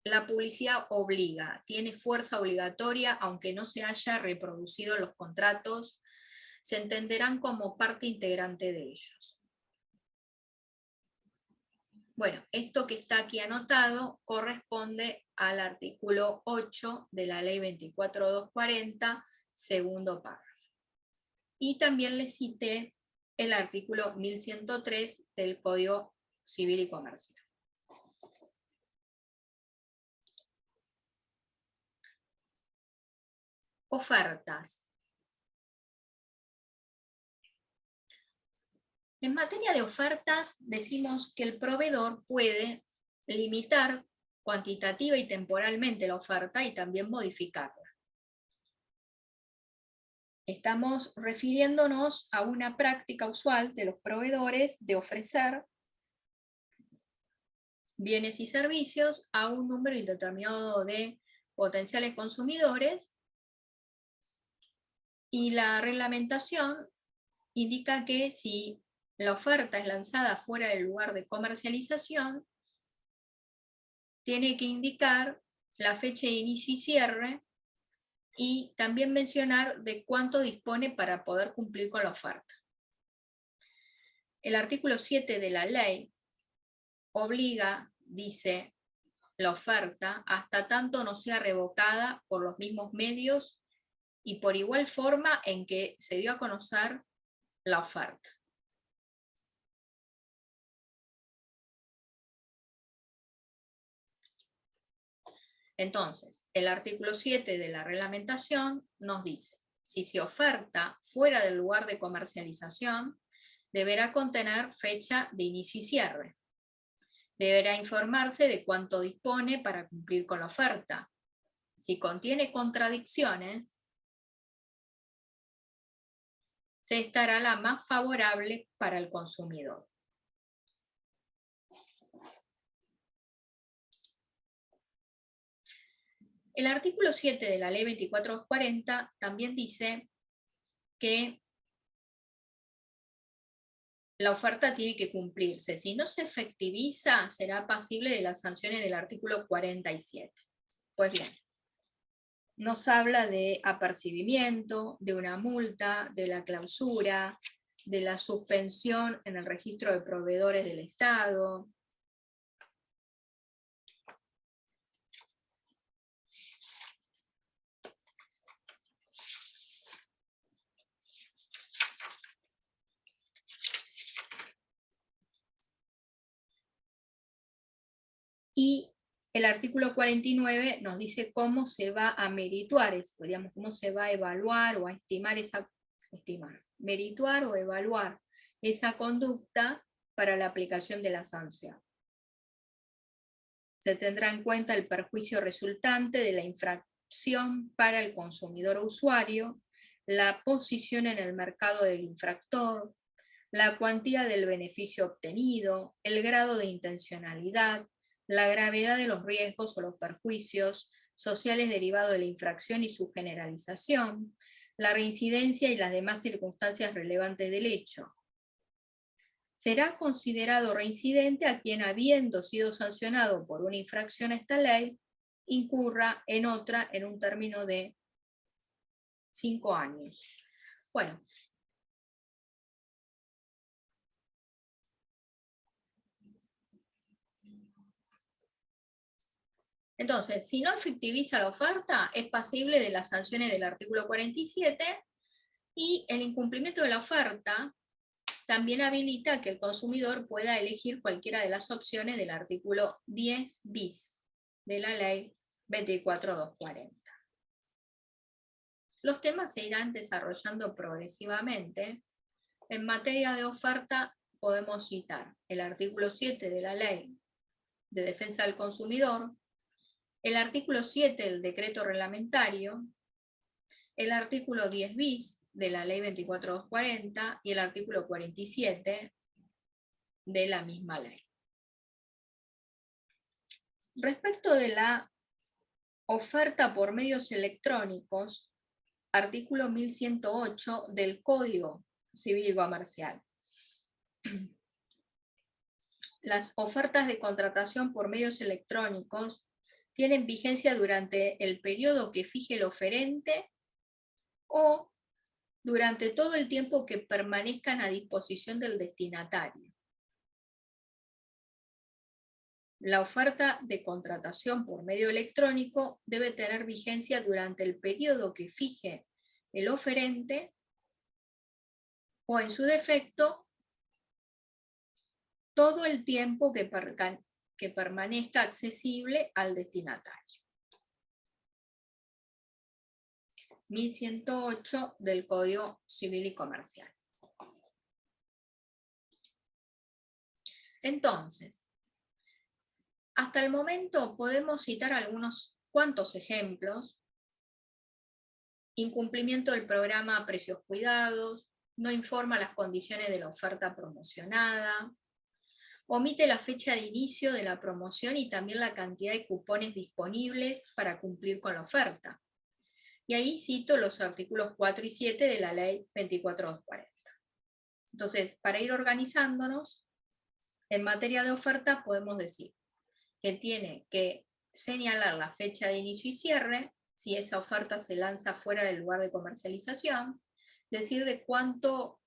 la publicidad obliga, tiene fuerza obligatoria, aunque no se haya reproducido los contratos, se entenderán como parte integrante de ellos. Bueno, esto que está aquí anotado corresponde al artículo 8 de la Ley 24240, segundo párrafo. Y también les cité el artículo 1103 del Código Civil y Comercial. Ofertas. En materia de ofertas, decimos que el proveedor puede limitar cuantitativa y temporalmente la oferta y también modificarla. Estamos refiriéndonos a una práctica usual de los proveedores de ofrecer bienes y servicios a un número indeterminado de potenciales consumidores, y la reglamentación indica que si la oferta es lanzada fuera del lugar de comercialización, tiene que indicar la fecha de inicio y cierre y también mencionar de cuánto dispone para poder cumplir con la oferta. El artículo 7 de la ley obliga, dice, la oferta hasta tanto no sea revocada por los mismos medios y por igual forma en que se dio a conocer la oferta. Entonces, el artículo 7 de la reglamentación nos dice, si se oferta fuera del lugar de comercialización, deberá contener fecha de inicio y cierre. Deberá informarse de cuánto dispone para cumplir con la oferta. Si contiene contradicciones, se estará la más favorable para el consumidor. El artículo 7 de la Ley 2440 también dice que la oferta tiene que cumplirse. Si no se efectiviza, será pasible de las sanciones del artículo 47. Pues bien, nos habla de apercibimiento, de una multa, de la clausura, de la suspensión en el registro de proveedores del Estado. Y el artículo 49 nos dice cómo se va a merituar, digamos, cómo se va a evaluar o a merituar o evaluar esa conducta para la aplicación de la sanción. Se tendrá en cuenta el perjuicio resultante de la infracción para el consumidor o usuario, la posición en el mercado del infractor, la cuantía del beneficio obtenido, el grado de intencionalidad, la gravedad de los riesgos o los perjuicios sociales derivados de la infracción y su generalización, la reincidencia y las demás circunstancias relevantes del hecho. Será considerado reincidente a quien, habiendo sido sancionado por una infracción a esta ley, incurra en otra en un término de 5 años. Bueno. Entonces, si no efectiviza la oferta, es pasible de las sanciones del artículo 47 y el incumplimiento de la oferta también habilita que el consumidor pueda elegir cualquiera de las opciones del artículo 10 bis de la ley 24.240. Los temas se irán desarrollando progresivamente. En materia de oferta podemos citar el artículo 7 de la Ley de Defensa del Consumidor, el artículo 7 del decreto reglamentario, el artículo 10 bis de la Ley 24.240 y el artículo 47 de la misma ley. Respecto de la oferta por medios electrónicos, artículo 1108 del Código Civil y Comercial. Las ofertas de contratación por medios electrónicos tienen vigencia durante el periodo que fije el oferente o durante todo el tiempo que permanezcan a disposición del destinatario. La oferta de contratación por medio electrónico debe tener vigencia durante el periodo que fije el oferente o, en su defecto, todo el tiempo que permanezca accesible al destinatario. 1108 del Código Civil y Comercial. Entonces, hasta el momento podemos citar algunos cuantos ejemplos. Incumplimiento del programa Precios Cuidados, no informa las condiciones de la oferta promocionada, omite la fecha de inicio de la promoción y también la cantidad de cupones disponibles para cumplir con la oferta. Y ahí cito los artículos 4 y 7 de la Ley 24.240. Entonces, para ir organizándonos, en materia de oferta podemos decir que tiene que señalar la fecha de inicio y cierre, si esa oferta se lanza fuera del lugar de comercialización, decir de cuánto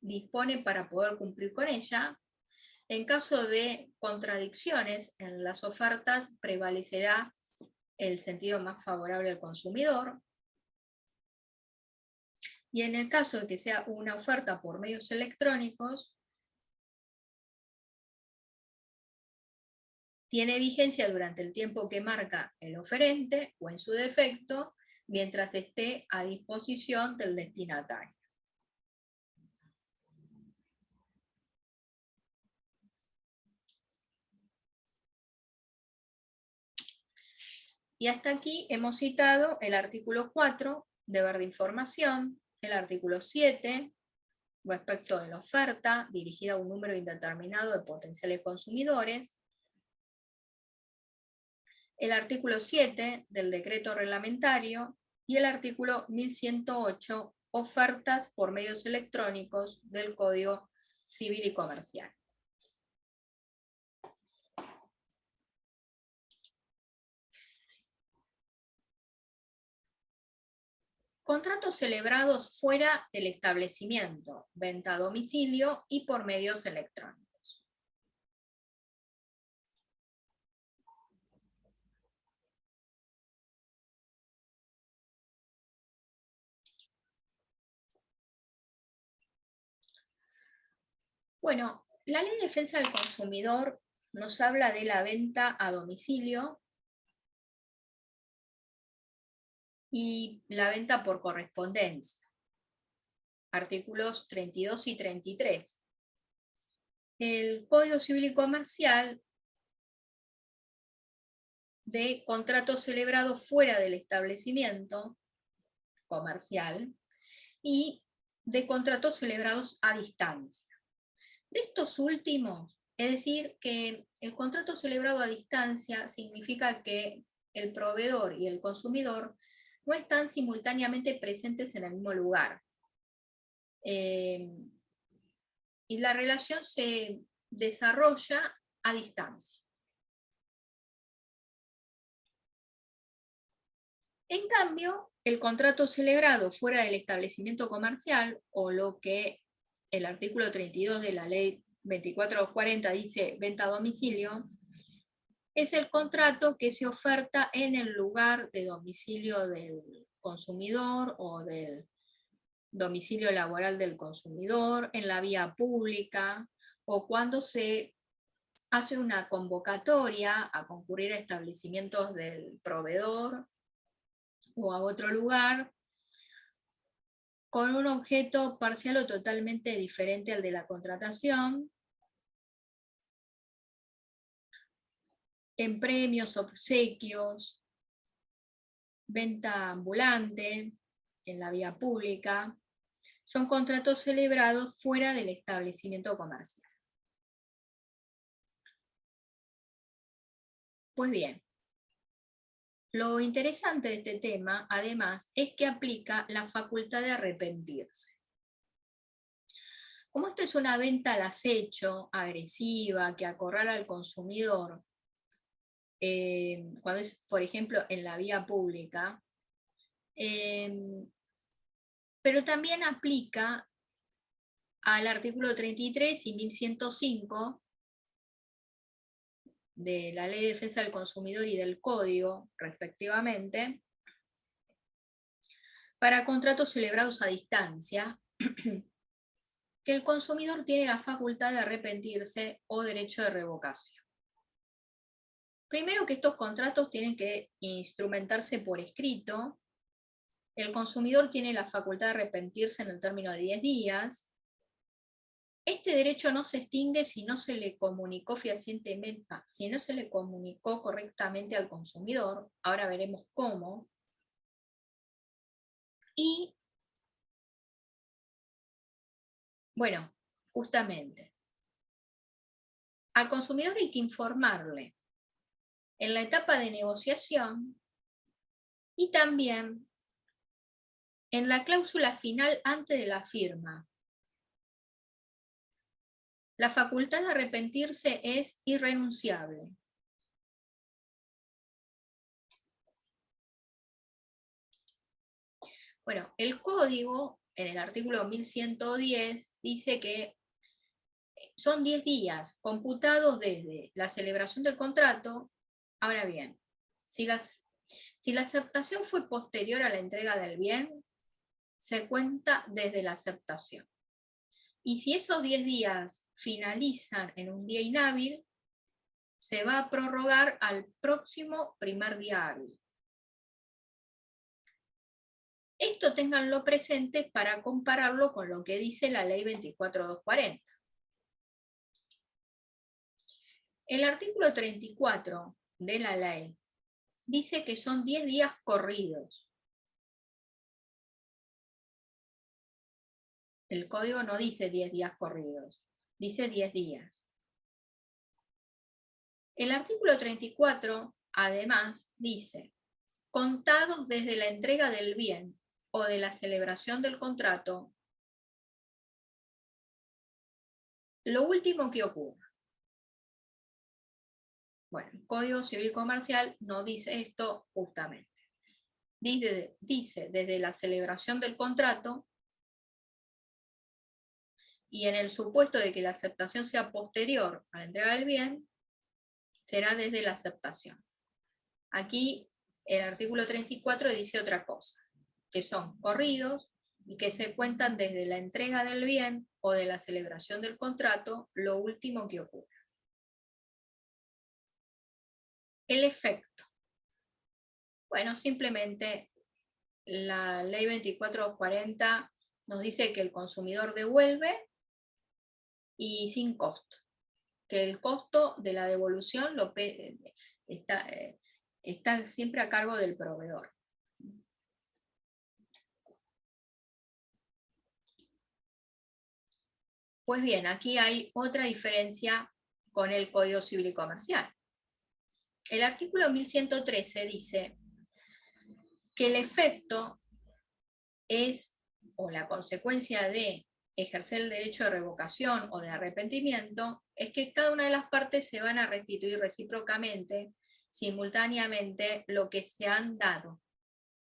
dispone para poder cumplir con ella. En caso de contradicciones en las ofertas, prevalecerá el sentido más favorable al consumidor. Y en el caso de que sea una oferta por medios electrónicos, tiene vigencia durante el tiempo que marca el oferente o, en su defecto, mientras esté a disposición del destinatario. Y hasta aquí hemos citado el artículo 4, deber de información, el artículo 7, respecto de la oferta, dirigida a un número indeterminado de potenciales consumidores, el artículo 7 del decreto reglamentario y el artículo 1108, ofertas por medios electrónicos del Código Civil y Comercial. Contratos celebrados fuera del establecimiento, venta a domicilio y por medios electrónicos. Bueno, la Ley de Defensa del Consumidor nos habla de la venta a domicilio y la venta por correspondencia. Artículos 32 y 33. El Código Civil y Comercial de contratos celebrados fuera del establecimiento comercial y de contratos celebrados a distancia. De estos últimos, es decir, que el contrato celebrado a distancia significa que el proveedor y el consumidor no están simultáneamente presentes en el mismo lugar. Y la relación se desarrolla a distancia. En cambio, el contrato celebrado fuera del establecimiento comercial, o lo que el artículo 32 de la Ley 24.240 dice venta a domicilio, es el contrato que se oferta en el lugar de domicilio del consumidor o del domicilio laboral del consumidor, en la vía pública, o cuando se hace una convocatoria a concurrir a establecimientos del proveedor o a otro lugar con un objeto parcial o totalmente diferente al de la contratación, en premios, obsequios, venta ambulante, en la vía pública, son contratos celebrados fuera del establecimiento comercial. Pues bien, lo interesante de este tema, además, es que aplica la facultad de arrepentirse. Como esto es una venta al acecho, agresiva, que acorrala al consumidor, cuando es, por ejemplo, en la vía pública, pero también aplica al artículo 33 y 1105 de la Ley de Defensa del Consumidor y del Código, respectivamente, para contratos celebrados a distancia, que el consumidor tiene la facultad de arrepentirse o derecho de revocación. Primero, que estos contratos tienen que instrumentarse por escrito. El consumidor tiene la facultad de arrepentirse en el término de 10 días. Este derecho no se extingue si no se le comunicó fehacientemente, si no se le comunicó correctamente al consumidor. Ahora veremos cómo. Y, bueno, justamente, al consumidor hay que informarle en la etapa de negociación y también en la cláusula final antes de la firma. La facultad de arrepentirse es irrenunciable. Bueno, el código, en el artículo 1110, dice que son 10 días computados desde la celebración del contrato. Ahora bien, si la aceptación fue posterior a la entrega del bien, se cuenta desde la aceptación. Y si esos 10 días finalizan en un día inhábil, se va a prorrogar al próximo primer día hábil. Esto ténganlo presente para compararlo con lo que dice la ley 24240. El artículo 34 de la ley dice que son 10 días corridos. El código no dice 10 días corridos, dice 10 días. El artículo 34, además, dice, contados desde la entrega del bien o de la celebración del contrato, lo último que ocurra. Bueno, el Código Civil Comercial no dice esto justamente. Dice desde la celebración del contrato, y en el supuesto de que la aceptación sea posterior a la entrega del bien, será desde la aceptación. Aquí el artículo 34 dice otra cosa, que son corridos y que se cuentan desde la entrega del bien o de la celebración del contrato, lo último que ocurra. El efecto. Bueno, simplemente la ley 2440 nos dice que el consumidor devuelve y sin costo, que el costo de la devolución está siempre a cargo del proveedor. Pues bien, aquí hay otra diferencia con el Código Civil y Comercial. El artículo 1113 dice que el efecto es, o la consecuencia de ejercer el derecho de revocación o de arrepentimiento, es que cada una de las partes se van a restituir recíprocamente, simultáneamente, lo que se han dado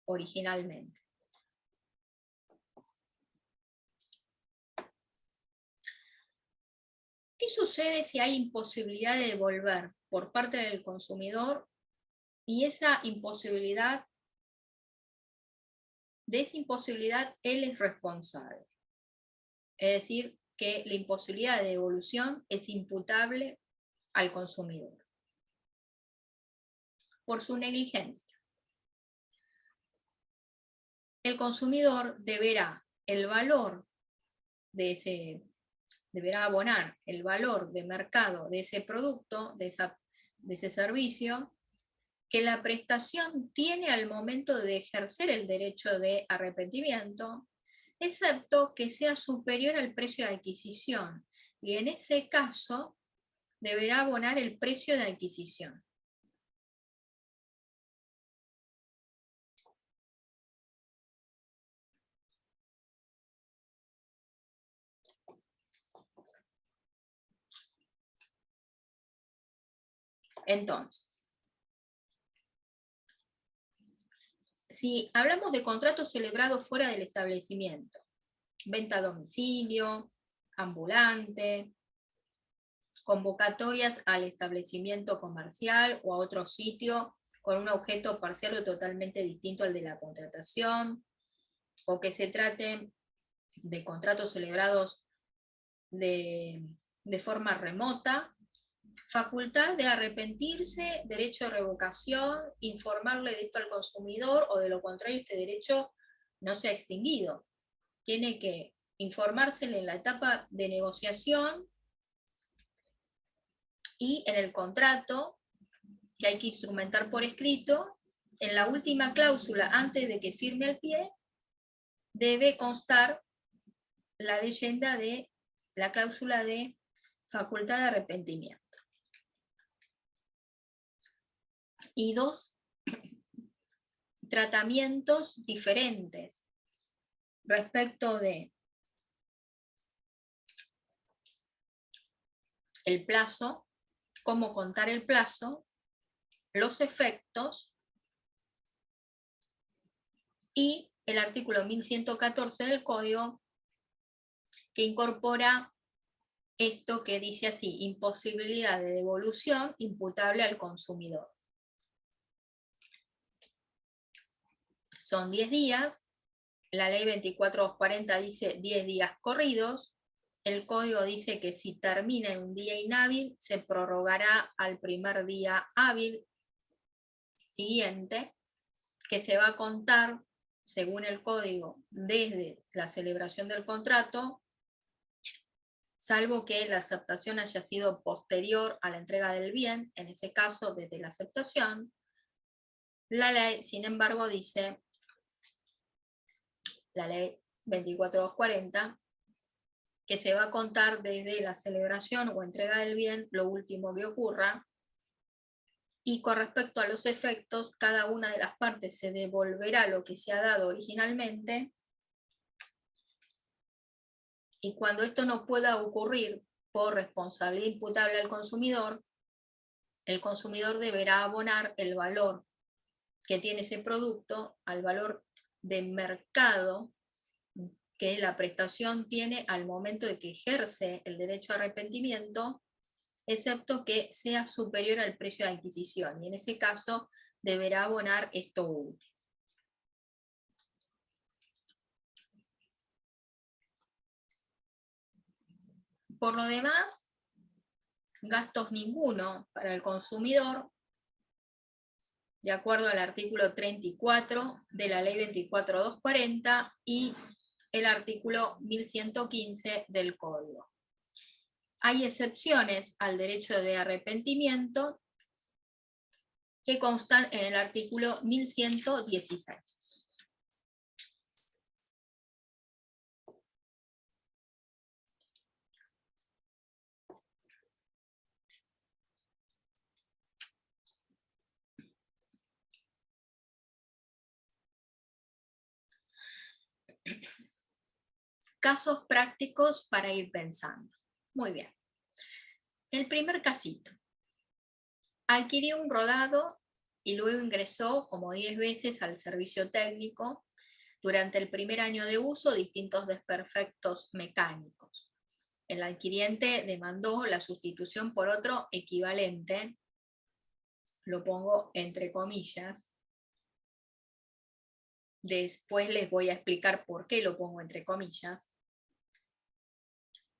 originalmente. ¿Qué sucede si hay imposibilidad de devolver por parte del consumidor y esa imposibilidad de esa imposibilidad él es responsable. Es decir, que la imposibilidad de devolución es imputable al consumidor por su negligencia. El consumidor deberá abonar el valor de mercado de ese producto, de ese servicio, que la prestación tiene al momento de ejercer el derecho de arrepentimiento, excepto que sea superior al precio de adquisición, y en ese caso deberá abonar el precio de adquisición. Entonces, si hablamos de contratos celebrados fuera del establecimiento, venta a domicilio, ambulante, convocatorias al establecimiento comercial o a otro sitio con un objeto parcial o totalmente distinto al de la contratación, o que se trate de contratos celebrados de forma remota, facultad de arrepentirse, derecho de revocación, informarle de esto al consumidor, o de lo contrario este derecho no se ha extinguido. Tiene que informársele en la etapa de negociación y en el contrato, que hay que instrumentar por escrito, en la última cláusula, antes de que firme al pie, debe constar la leyenda de la cláusula de facultad de arrepentimiento. Y dos tratamientos diferentes respecto de el plazo, cómo contar el plazo, los efectos y el artículo 1114 del Código, que incorpora esto que dice así: imposibilidad de devolución imputable al consumidor. Son 10 días, la ley 24240 dice 10 días corridos, el código dice que si termina en un día inhábil, se prorrogará al primer día hábil siguiente, que se va a contar, según el código, desde la celebración del contrato, salvo que la aceptación haya sido posterior a la entrega del bien, en ese caso desde la aceptación. La ley, sin embargo, dice, la ley 24240, que se va a contar desde la celebración o entrega del bien lo último que ocurra, y con respecto a los efectos, cada una de las partes se devolverá lo que se ha dado originalmente, y cuando esto no pueda ocurrir por responsabilidad imputable al consumidor, el consumidor deberá abonar el valor que tiene ese producto al valor de mercado que la prestación tiene al momento de que ejerce el derecho a arrepentimiento, excepto que sea superior al precio de adquisición, y en ese caso deberá abonar esto último. Por lo demás, gastos ninguno para el consumidor, de acuerdo al artículo 34 de la ley 24240 y el artículo 1115 del Código. Hay excepciones al derecho de arrepentimiento que constan en el artículo 1116. Casos prácticos para ir pensando. Muy bien. El primer casito. Adquirió un rodado y luego ingresó como 10 veces al servicio técnico. Durante el primer año de uso, distintos desperfectos mecánicos. El adquiriente demandó la sustitución por otro equivalente, lo pongo entre comillas, después les voy a explicar por qué lo pongo entre comillas.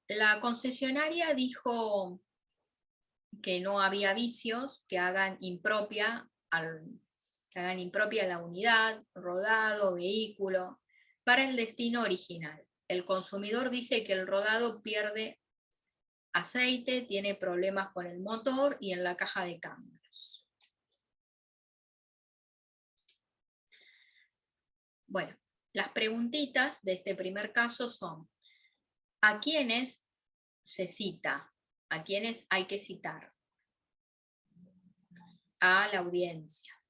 La concesionaria dijo que no había vicios que hagan impropia la unidad, rodado, vehículo, para el destino original. El consumidor dice que el rodado pierde aceite, tiene problemas con el motor y en la caja de cambios. Bueno, las preguntitas de este primer caso son: ¿a quiénes se cita? ¿A quiénes hay que citar? A la audiencia,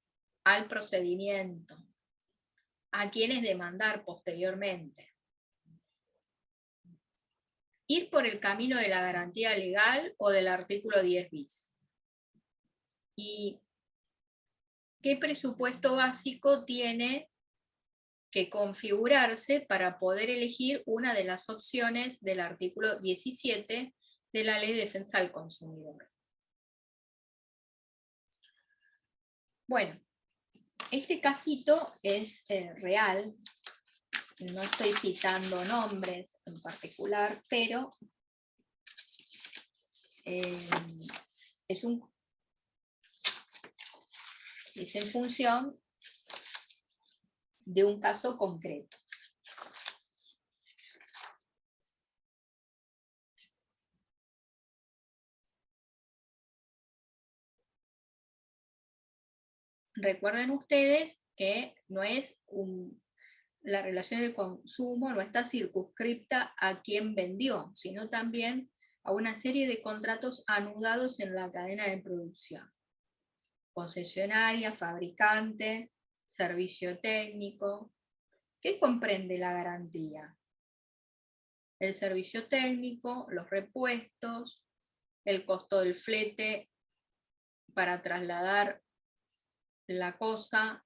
al procedimiento, a quiénes demandar posteriormente. Ir por el camino de la garantía legal o del artículo 10 bis. ¿Y qué presupuesto básico tiene que configurarse para poder elegir una de las opciones del artículo 17 de la Ley de Defensa del Consumidor? Bueno, este casito es real. No estoy citando nombres en particular, pero es en función de un caso concreto. Recuerden ustedes que no es la relación de consumo no está circunscripta a quien vendió, sino también a una serie de contratos anudados en la cadena de producción. Concesionaria, fabricante, servicio técnico. ¿Qué comprende la garantía? El servicio técnico, los repuestos, el costo del flete para trasladar la cosa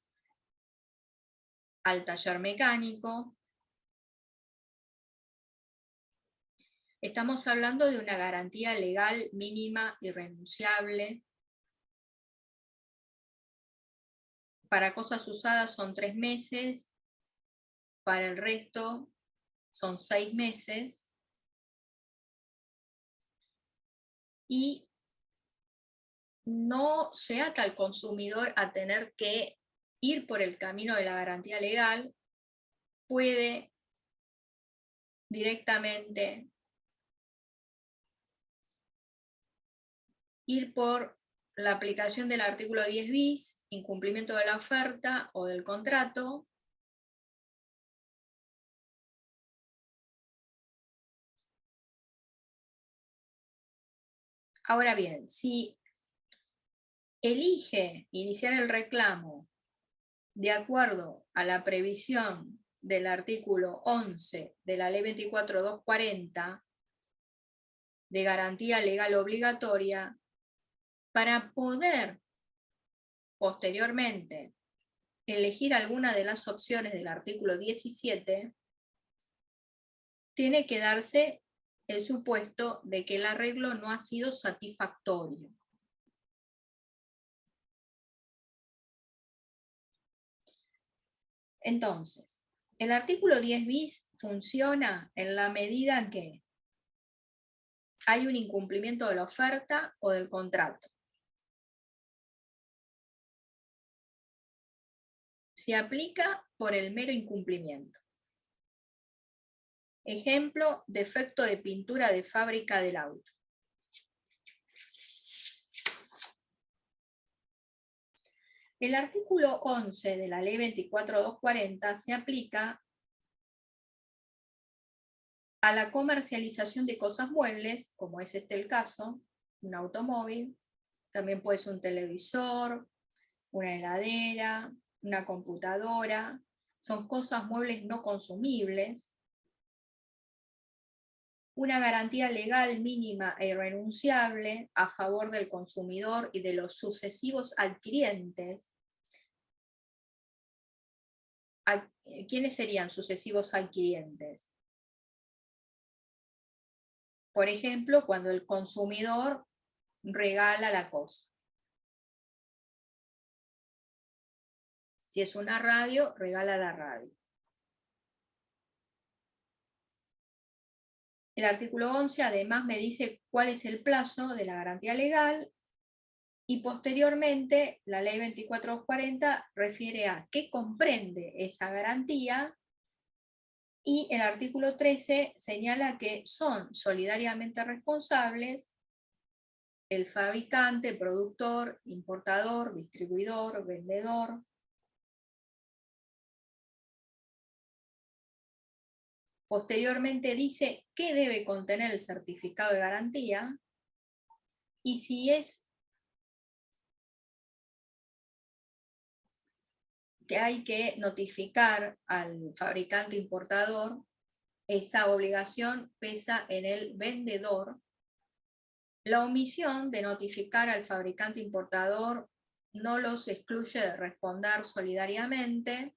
al taller mecánico. Estamos hablando de una garantía legal mínima irrenunciable. Para cosas usadas son 3 meses, para el resto son 6 meses. Y no se ata al consumidor a tener que ir por el camino de la garantía legal, puede directamente ir por la aplicación del artículo 10 bis, incumplimiento de la oferta o del contrato. Ahora bien, si elige iniciar el reclamo de acuerdo a la previsión del artículo 11 de la Ley 24.240 de garantía legal obligatoria, para poder posteriormente elegir alguna de las opciones del artículo 17, tiene que darse el supuesto de que el arreglo no ha sido satisfactorio. Entonces, el artículo 10 bis funciona en la medida en que hay un incumplimiento de la oferta o del contrato. Se aplica por el mero incumplimiento. Ejemplo, defecto de pintura de fábrica del auto. El artículo 11 de la Ley 24.240 se aplica a la comercialización de cosas muebles, como es este el caso, un automóvil, también puede ser un televisor, una heladera, una computadora, son cosas muebles no consumibles. Una garantía legal mínima e irrenunciable a favor del consumidor y de los sucesivos adquirientes. ¿Quiénes serían sucesivos adquirientes? Por ejemplo, cuando el consumidor regala la cosa. Si es una radio, regala la radio. El artículo 11 además me dice cuál es el plazo de la garantía legal y posteriormente la ley 24240 refiere a qué comprende esa garantía y el artículo 13 señala que son solidariamente responsables el fabricante, productor, importador, distribuidor, vendedor. Posteriormente dice qué debe contener el certificado de garantía y si es que hay que notificar al fabricante importador, esa obligación pesa en el vendedor. La omisión de notificar al fabricante importador no los excluye de responder solidariamente.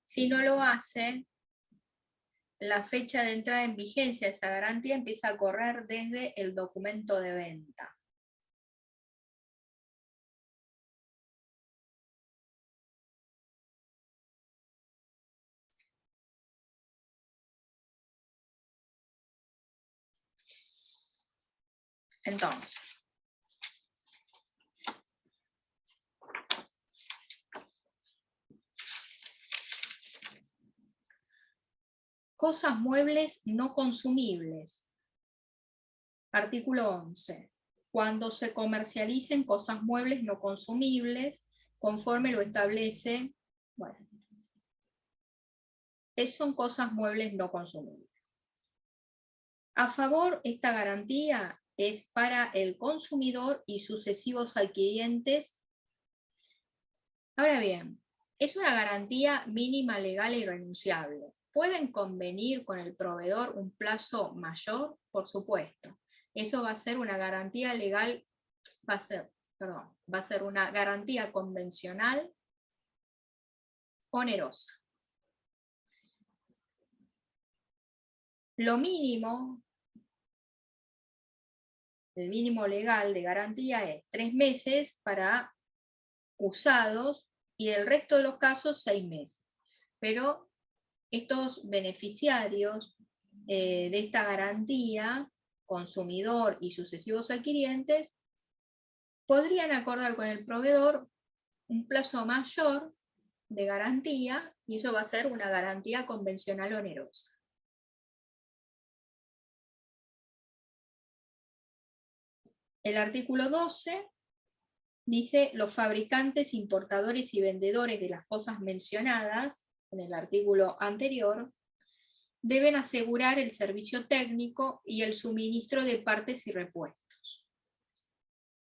Si no lo hace, la fecha de entrada en vigencia de esa garantía empieza a correr desde el documento de venta. Entonces, cosas muebles no consumibles. Artículo 11. Cuando se comercialicen cosas muebles no consumibles, conforme lo establece, bueno, son cosas muebles no consumibles. A favor, esta garantía es para el consumidor y sucesivos adquirientes. Ahora bien, es una garantía mínima legal e irrenunciable. ¿Pueden convenir con el proveedor un plazo mayor? Por supuesto. Eso va a ser una garantía legal, va a ser una garantía convencional onerosa. Lo mínimo, el mínimo legal de garantía es 3 meses para usados y el resto de los casos 6 meses. Pero estos beneficiarios de esta garantía, consumidor y sucesivos adquirientes, podrían acordar con el proveedor un plazo mayor de garantía y eso va a ser una garantía convencional onerosa. El artículo 12 dice los fabricantes, importadores y vendedores de las cosas mencionadas en el artículo anterior deben asegurar el servicio técnico y el suministro de partes y repuestos.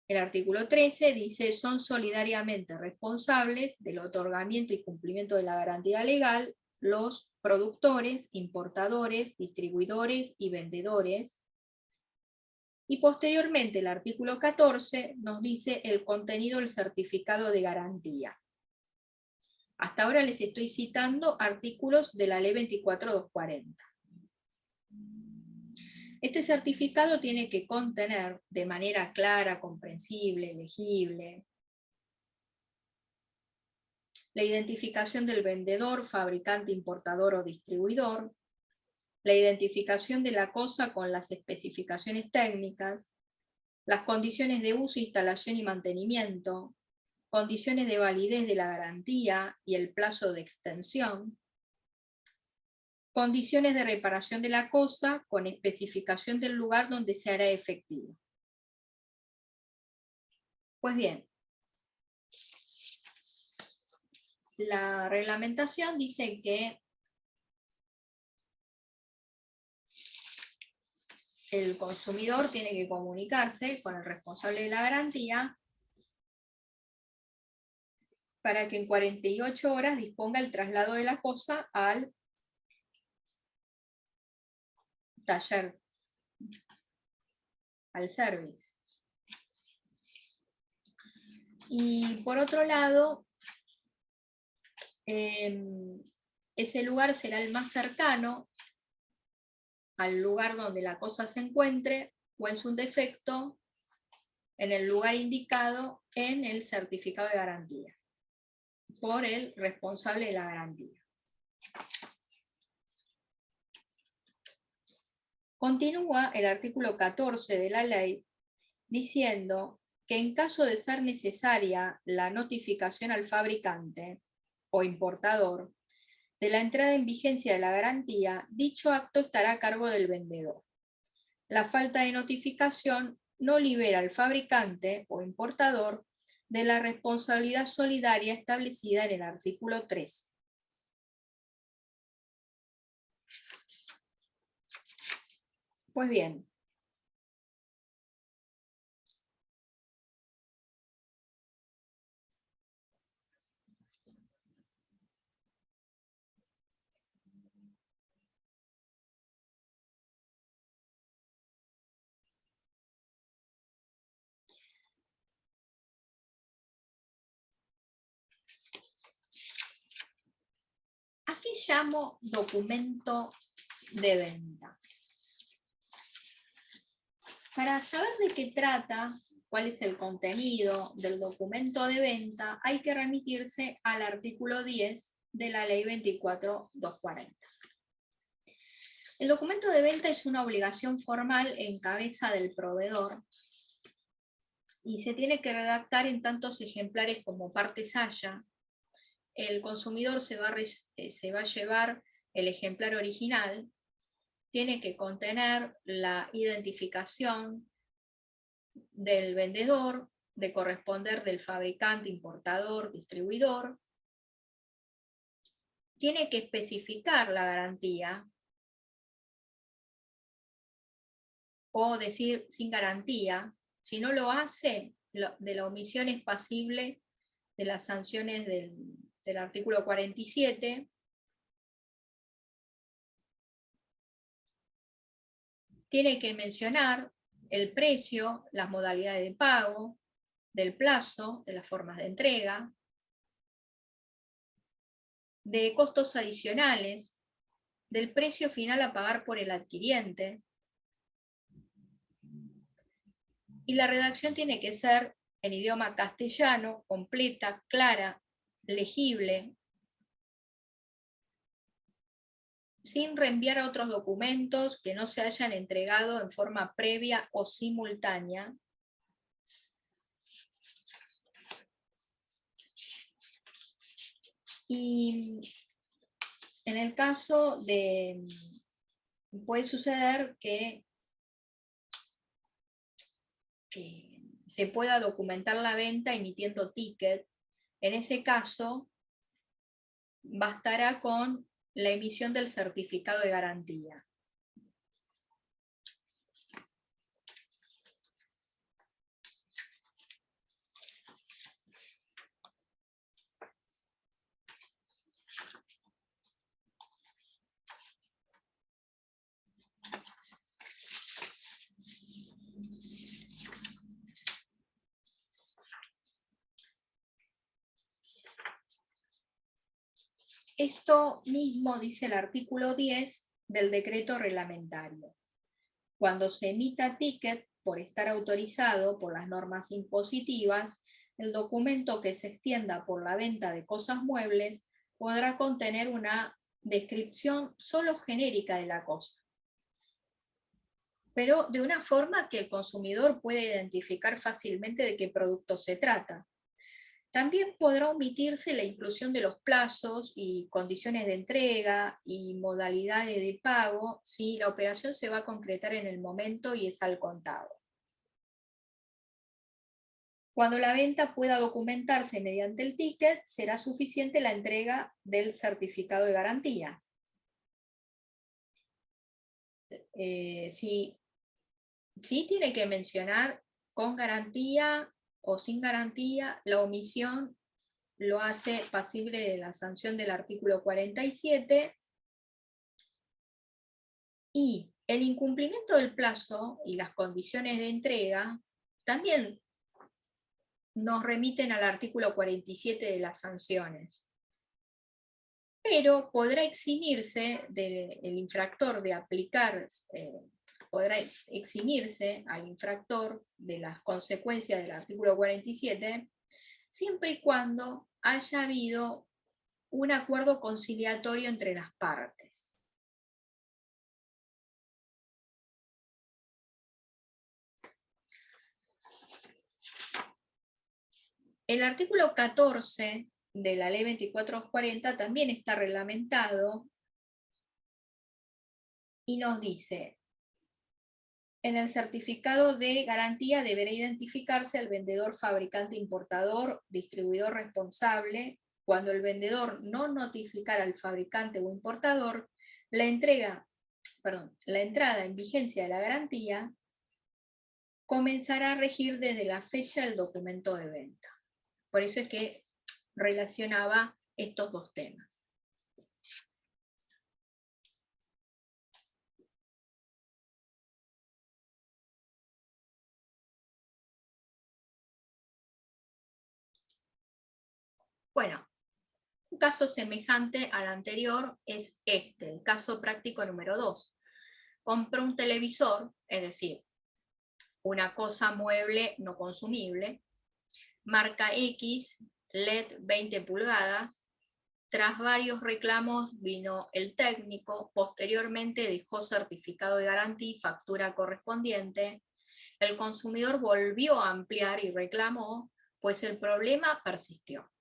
El artículo 13 dice son solidariamente responsables del otorgamiento y cumplimiento de la garantía legal los productores, importadores, distribuidores y vendedores. Y posteriormente el artículo 14 nos dice el contenido del certificado de garantía. Hasta ahora les estoy citando artículos de la ley 24240. Este certificado tiene que contener de manera clara, comprensible, legible, la identificación del vendedor, fabricante, importador o distribuidor, la identificación de la cosa con las especificaciones técnicas, las condiciones de uso, instalación y mantenimiento, condiciones de validez de la garantía y el plazo de extensión, condiciones de reparación de la cosa con especificación del lugar donde se hará efectivo. Pues bien, la reglamentación dice que el consumidor tiene que comunicarse con el responsable de la garantía para que en 48 horas disponga el traslado de la cosa al taller, al service. Y por otro lado, ese lugar será el más cercano al lugar donde la cosa se encuentre, o en su defecto, en el lugar indicado en el certificado de garantía, por el responsable de la garantía. Continúa el artículo 14 de la ley diciendo que en caso de ser necesaria la notificación al fabricante o importador de la entrada en vigencia de la garantía, dicho acto estará a cargo del vendedor. La falta de notificación no libera al fabricante o importador de la responsabilidad solidaria establecida en el artículo 3. Pues bien, ¿a qué llamo documento de venta? Para saber de qué trata, cuál es el contenido del documento de venta, hay que remitirse al artículo 10 de la ley 24.240. El documento de venta es una obligación formal en cabeza del proveedor y se tiene que redactar en tantos ejemplares como partes haya. El consumidor se va a llevar el ejemplar original, tiene que contener la identificación del vendedor, de corresponder del fabricante, importador, distribuidor, tiene que especificar la garantía o decir sin garantía. Si no lo hace, de la omisión es pasible de las sanciones del artículo 47. Tiene que mencionar el precio, las modalidades de pago, del plazo, de las formas de entrega, de costos adicionales, del precio final a pagar por el adquiriente. Y la redacción tiene que ser en idioma castellano, completa, clara, legible, sin reenviar a otros documentos que no se hayan entregado en forma previa o simultánea. Y en el caso de, puede suceder que se pueda documentar la venta emitiendo ticket. En ese caso, bastará con la emisión del certificado de garantía. Esto mismo dice el artículo 10 del decreto reglamentario. Cuando se emita ticket por estar autorizado por las normas impositivas, el documento que se extienda por la venta de cosas muebles podrá contener una descripción solo genérica de la cosa, pero de una forma que el consumidor puede identificar fácilmente de qué producto se trata. También podrá omitirse la inclusión de los plazos y condiciones de entrega y modalidades de pago si la operación se va a concretar en el momento y es al contado. Cuando la venta pueda documentarse mediante el ticket, será suficiente la entrega del certificado de garantía. Sí tiene que mencionar con garantía o sin garantía, la omisión lo hace pasible de la sanción del artículo 47, y el incumplimiento del plazo y las condiciones de entrega también nos remiten al artículo 47 de las sanciones. pero podrá eximirse el infractor de aplicar, podrá eximirse al infractor de las consecuencias del artículo 47, siempre y cuando haya habido un acuerdo conciliatorio entre las partes. El artículo 14 de la ley 2440 también está reglamentado y nos dice: en el certificado de garantía deberá identificarse el vendedor, fabricante, importador, distribuidor responsable. Cuando el vendedor no notificara al fabricante o importador, la entrada en vigencia de la garantía comenzará a regir desde la fecha del documento de venta. Por eso es que relacionaba estos dos temas. Bueno, un caso semejante al anterior es este, el caso práctico número 2. Compró un televisor, es decir, una cosa mueble no consumible, marca X, LED 20 pulgadas. Tras varios reclamos vino el técnico, posteriormente dejó certificado de garantía y factura correspondiente. El consumidor volvió a ampliar y reclamó, pues el problema persistió.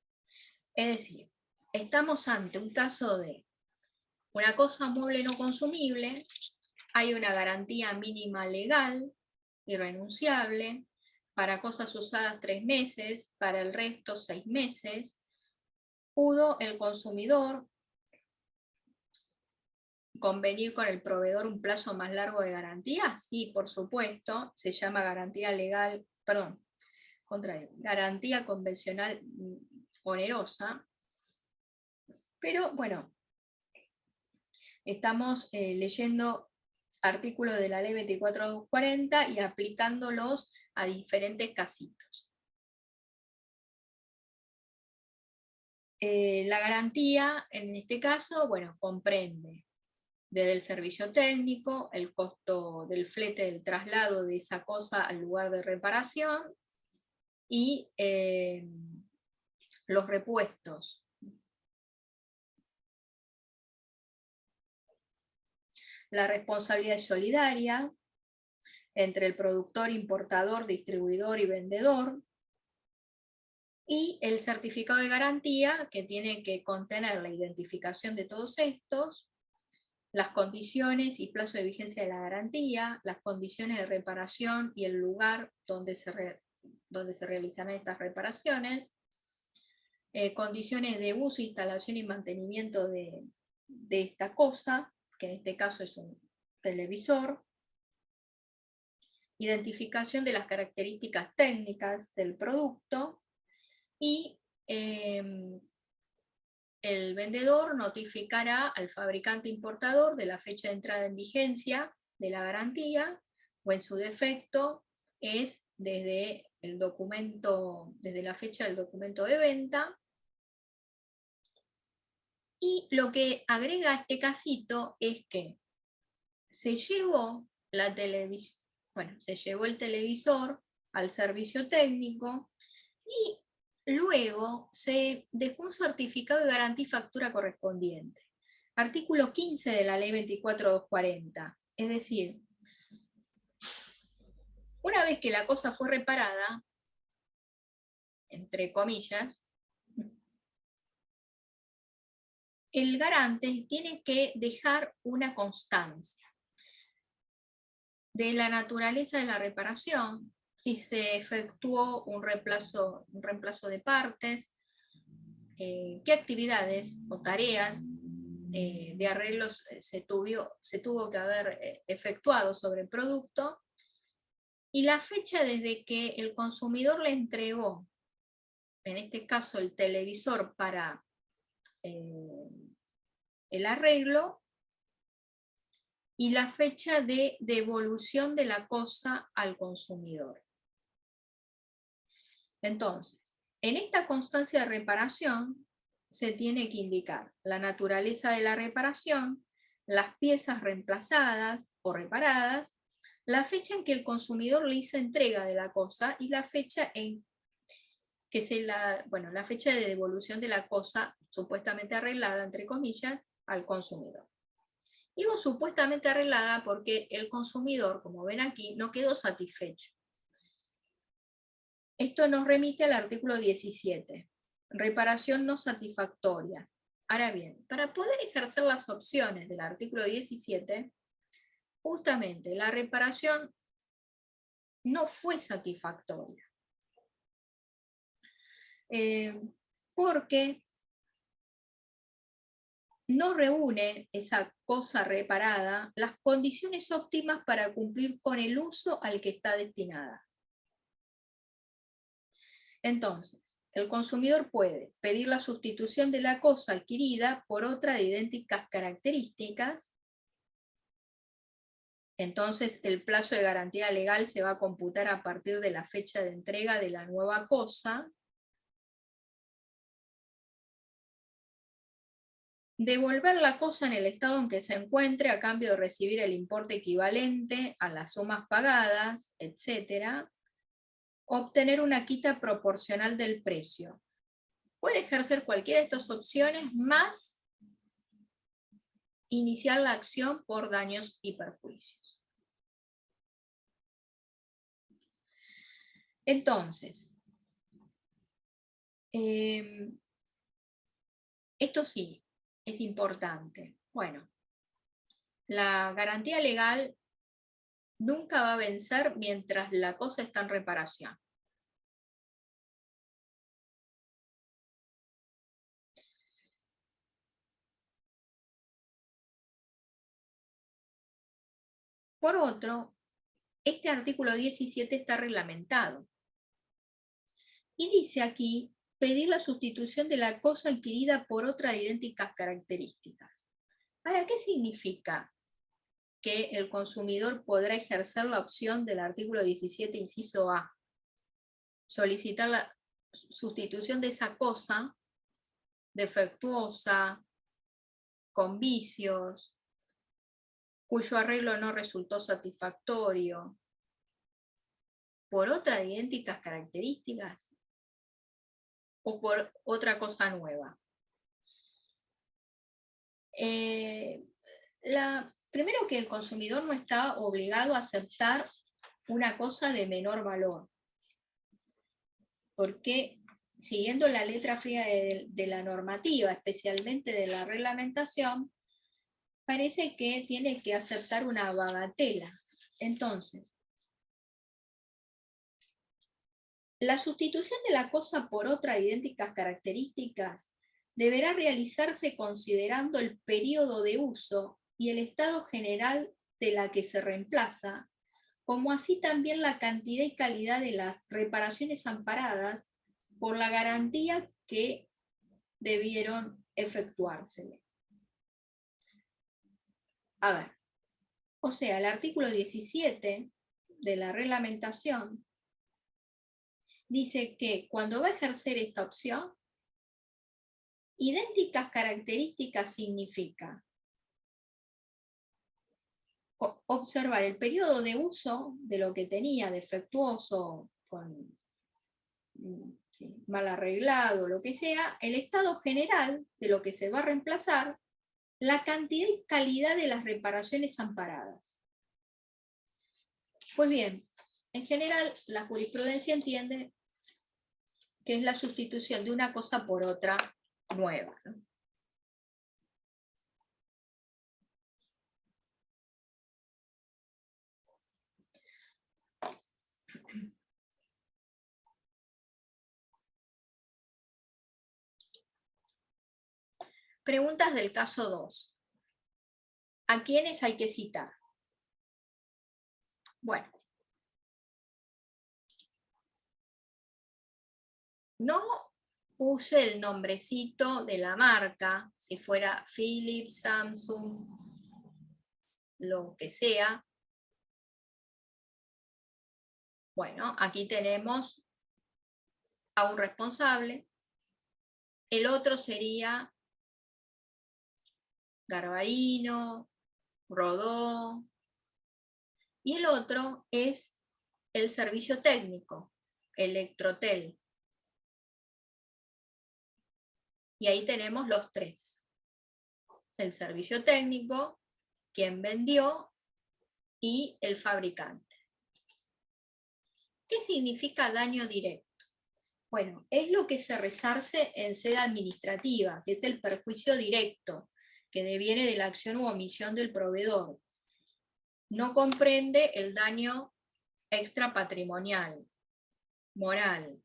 Es decir, estamos ante un caso de una cosa mueble no consumible, hay una garantía mínima legal, irrenunciable, para cosas usadas 3 meses, para el resto 6 meses. ¿Pudo el consumidor convenir con el proveedor un plazo más largo de garantía? Sí, por supuesto, se llama garantía legal, perdón, contrario, garantía convencional onerosa. Pero bueno, estamos leyendo artículos de la ley 2440 y aplicándolos a diferentes casitos. La garantía, en este caso, bueno, comprende desde el servicio técnico, el costo del flete del traslado de esa cosa al lugar de reparación y los repuestos. La responsabilidad es solidaria entre el productor, importador, distribuidor y vendedor. Y el certificado de garantía, que tiene que contener la identificación de todos estos, las condiciones y plazo de vigencia de la garantía, las condiciones de reparación y el lugar donde se realizarán estas reparaciones, condiciones de uso, instalación y mantenimiento de esta cosa, que en este caso es un televisor, identificación de las características técnicas del producto, y el vendedor notificará al fabricante importador de la fecha de entrada en vigencia de la garantía, o en su defecto es desde el documento, desde la fecha del documento de venta. Y lo que agrega este casito es que se llevó la televisión, bueno, se llevó el televisor al servicio técnico y luego se dejó un certificado de garantía y factura correspondiente. Artículo 15 de la ley 2440. Es decir, una vez que la cosa fue reparada, entre comillas, el garante tiene que dejar una constancia de la naturaleza de la reparación, si se efectuó un reemplazo de partes, qué actividades o tareas de arreglos se tuvo que haber efectuado sobre el producto, y la fecha desde que el consumidor le entregó, en este caso el televisor para el arreglo, y la fecha de devolución de la cosa al consumidor. Entonces, en esta constancia de reparación se tiene que indicar la naturaleza de la reparación, las piezas reemplazadas o reparadas, la fecha en que el consumidor le hizo entrega de la cosa y la fecha en que la fecha de devolución de la cosa supuestamente arreglada, entre comillas, al consumidor. Digo supuestamente arreglada porque el consumidor, como ven aquí, no quedó satisfecho. Esto nos remite al artículo 17, reparación no satisfactoria. Ahora bien, para poder ejercer las opciones del artículo 17, justamente la reparación no fue satisfactoria. Porque no reúne esa cosa reparada las condiciones óptimas para cumplir con el uso al que está destinada. Entonces, el consumidor puede pedir la sustitución de la cosa adquirida por otra de idénticas características. Entonces, el plazo de garantía legal se va a computar a partir de la fecha de entrega de la nueva cosa. Devolver la cosa en el estado en que se encuentre a cambio de recibir el importe equivalente a las sumas pagadas, etc. Obtener una quita proporcional del precio. Puede ejercer cualquiera de estas opciones más iniciar la acción por daños y perjuicios. Entonces, esto sí es importante. Bueno, la garantía legal nunca va a vencer mientras la cosa está en reparación. Por otro, este artículo 17 está reglamentado. Y dice aquí, pedir la sustitución de la cosa adquirida por otra de idénticas características. ¿Para qué significa que el consumidor podrá ejercer la opción del artículo 17, inciso A? Solicitar la sustitución de esa cosa defectuosa, con vicios, cuyo arreglo no resultó satisfactorio, por otra de idénticas características o por otra cosa nueva. Primero que el consumidor no está obligado a aceptar una cosa de menor valor, porque siguiendo la letra fría de la normativa, especialmente de la reglamentación, parece que tiene que aceptar una bagatela. Entonces, la sustitución de la cosa por otra de idénticas características deberá realizarse considerando el periodo de uso y el estado general de la que se reemplaza, como así también la cantidad y calidad de las reparaciones amparadas por la garantía que debieron efectuársele. A ver, o sea, el artículo 17 de la reglamentación dice que cuando va a ejercer esta opción, idénticas características significa observar el periodo de uso de lo que tenía defectuoso, con mal arreglado, lo que sea, el estado general de lo que se va a reemplazar, la cantidad y calidad de las reparaciones amparadas. Pues bien, en general la jurisprudencia entiende que es la sustitución de una cosa por otra nueva, ¿no? Preguntas del caso 2. ¿A quiénes hay que citar? Bueno, no puse el nombrecito de la marca, si fuera Philips, Samsung, lo que sea. Bueno, aquí tenemos a un responsable, El otro sería Garbarino, Rodó. Y el otro es el servicio técnico, Electrotel. Y ahí tenemos los tres. El servicio técnico, quien vendió y el fabricante. ¿Qué significa daño directo? Bueno, es lo que se resarce en sede administrativa, que es el perjuicio directo, que deviene de la acción u omisión del proveedor. No comprende el daño extrapatrimonial, moral.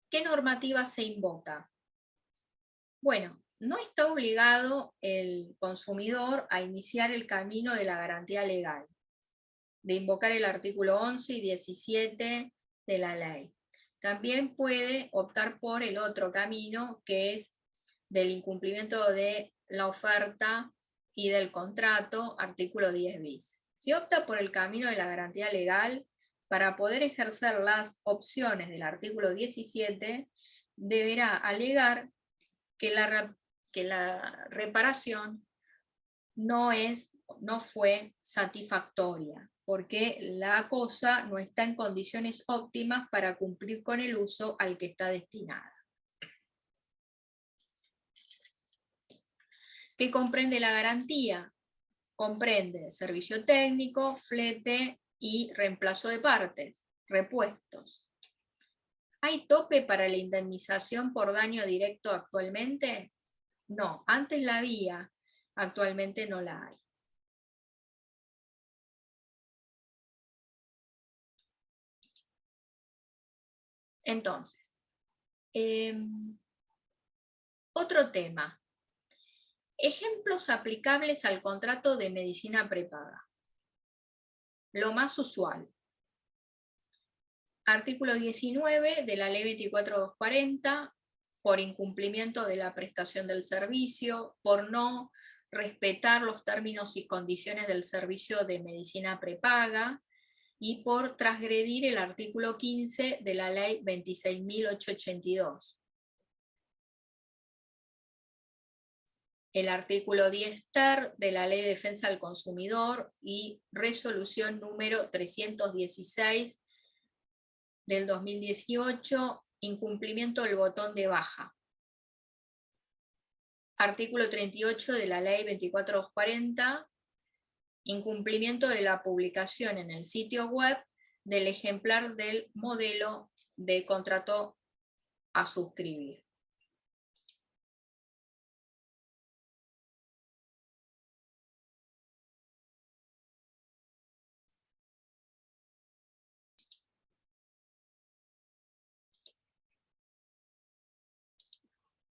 ¿Qué normativa se invoca? Bueno, no está obligado el consumidor a iniciar el camino de la garantía legal, de invocar el artículo 11 y 17 de la ley. También puede optar por el otro camino, que es del incumplimiento de la oferta y del contrato, artículo 10 bis. Si opta por el camino de la garantía legal, para poder ejercer las opciones del artículo 17, deberá alegar que la reparación no fue satisfactoria, porque la cosa no está en condiciones óptimas para cumplir con el uso al que está destinada. ¿Qué comprende la garantía? Comprende servicio técnico, flete y reemplazo de partes, repuestos. ¿Hay tope para la indemnización por daño directo actualmente? No, antes la había, actualmente no la hay. Entonces, otro tema. Ejemplos aplicables al contrato de medicina prepaga. Lo más usual. Artículo 19 de la Ley 24240, por incumplimiento de la prestación del servicio, por no respetar los términos y condiciones del servicio de medicina prepaga y por transgredir el artículo 15 de la Ley 26.882. El artículo 10 ter de la Ley de Defensa del Consumidor y resolución número 316 del 2018, incumplimiento del botón de baja. Artículo 38 de la Ley 24240, incumplimiento de la publicación en el sitio web del ejemplar del modelo de contrato a suscribir.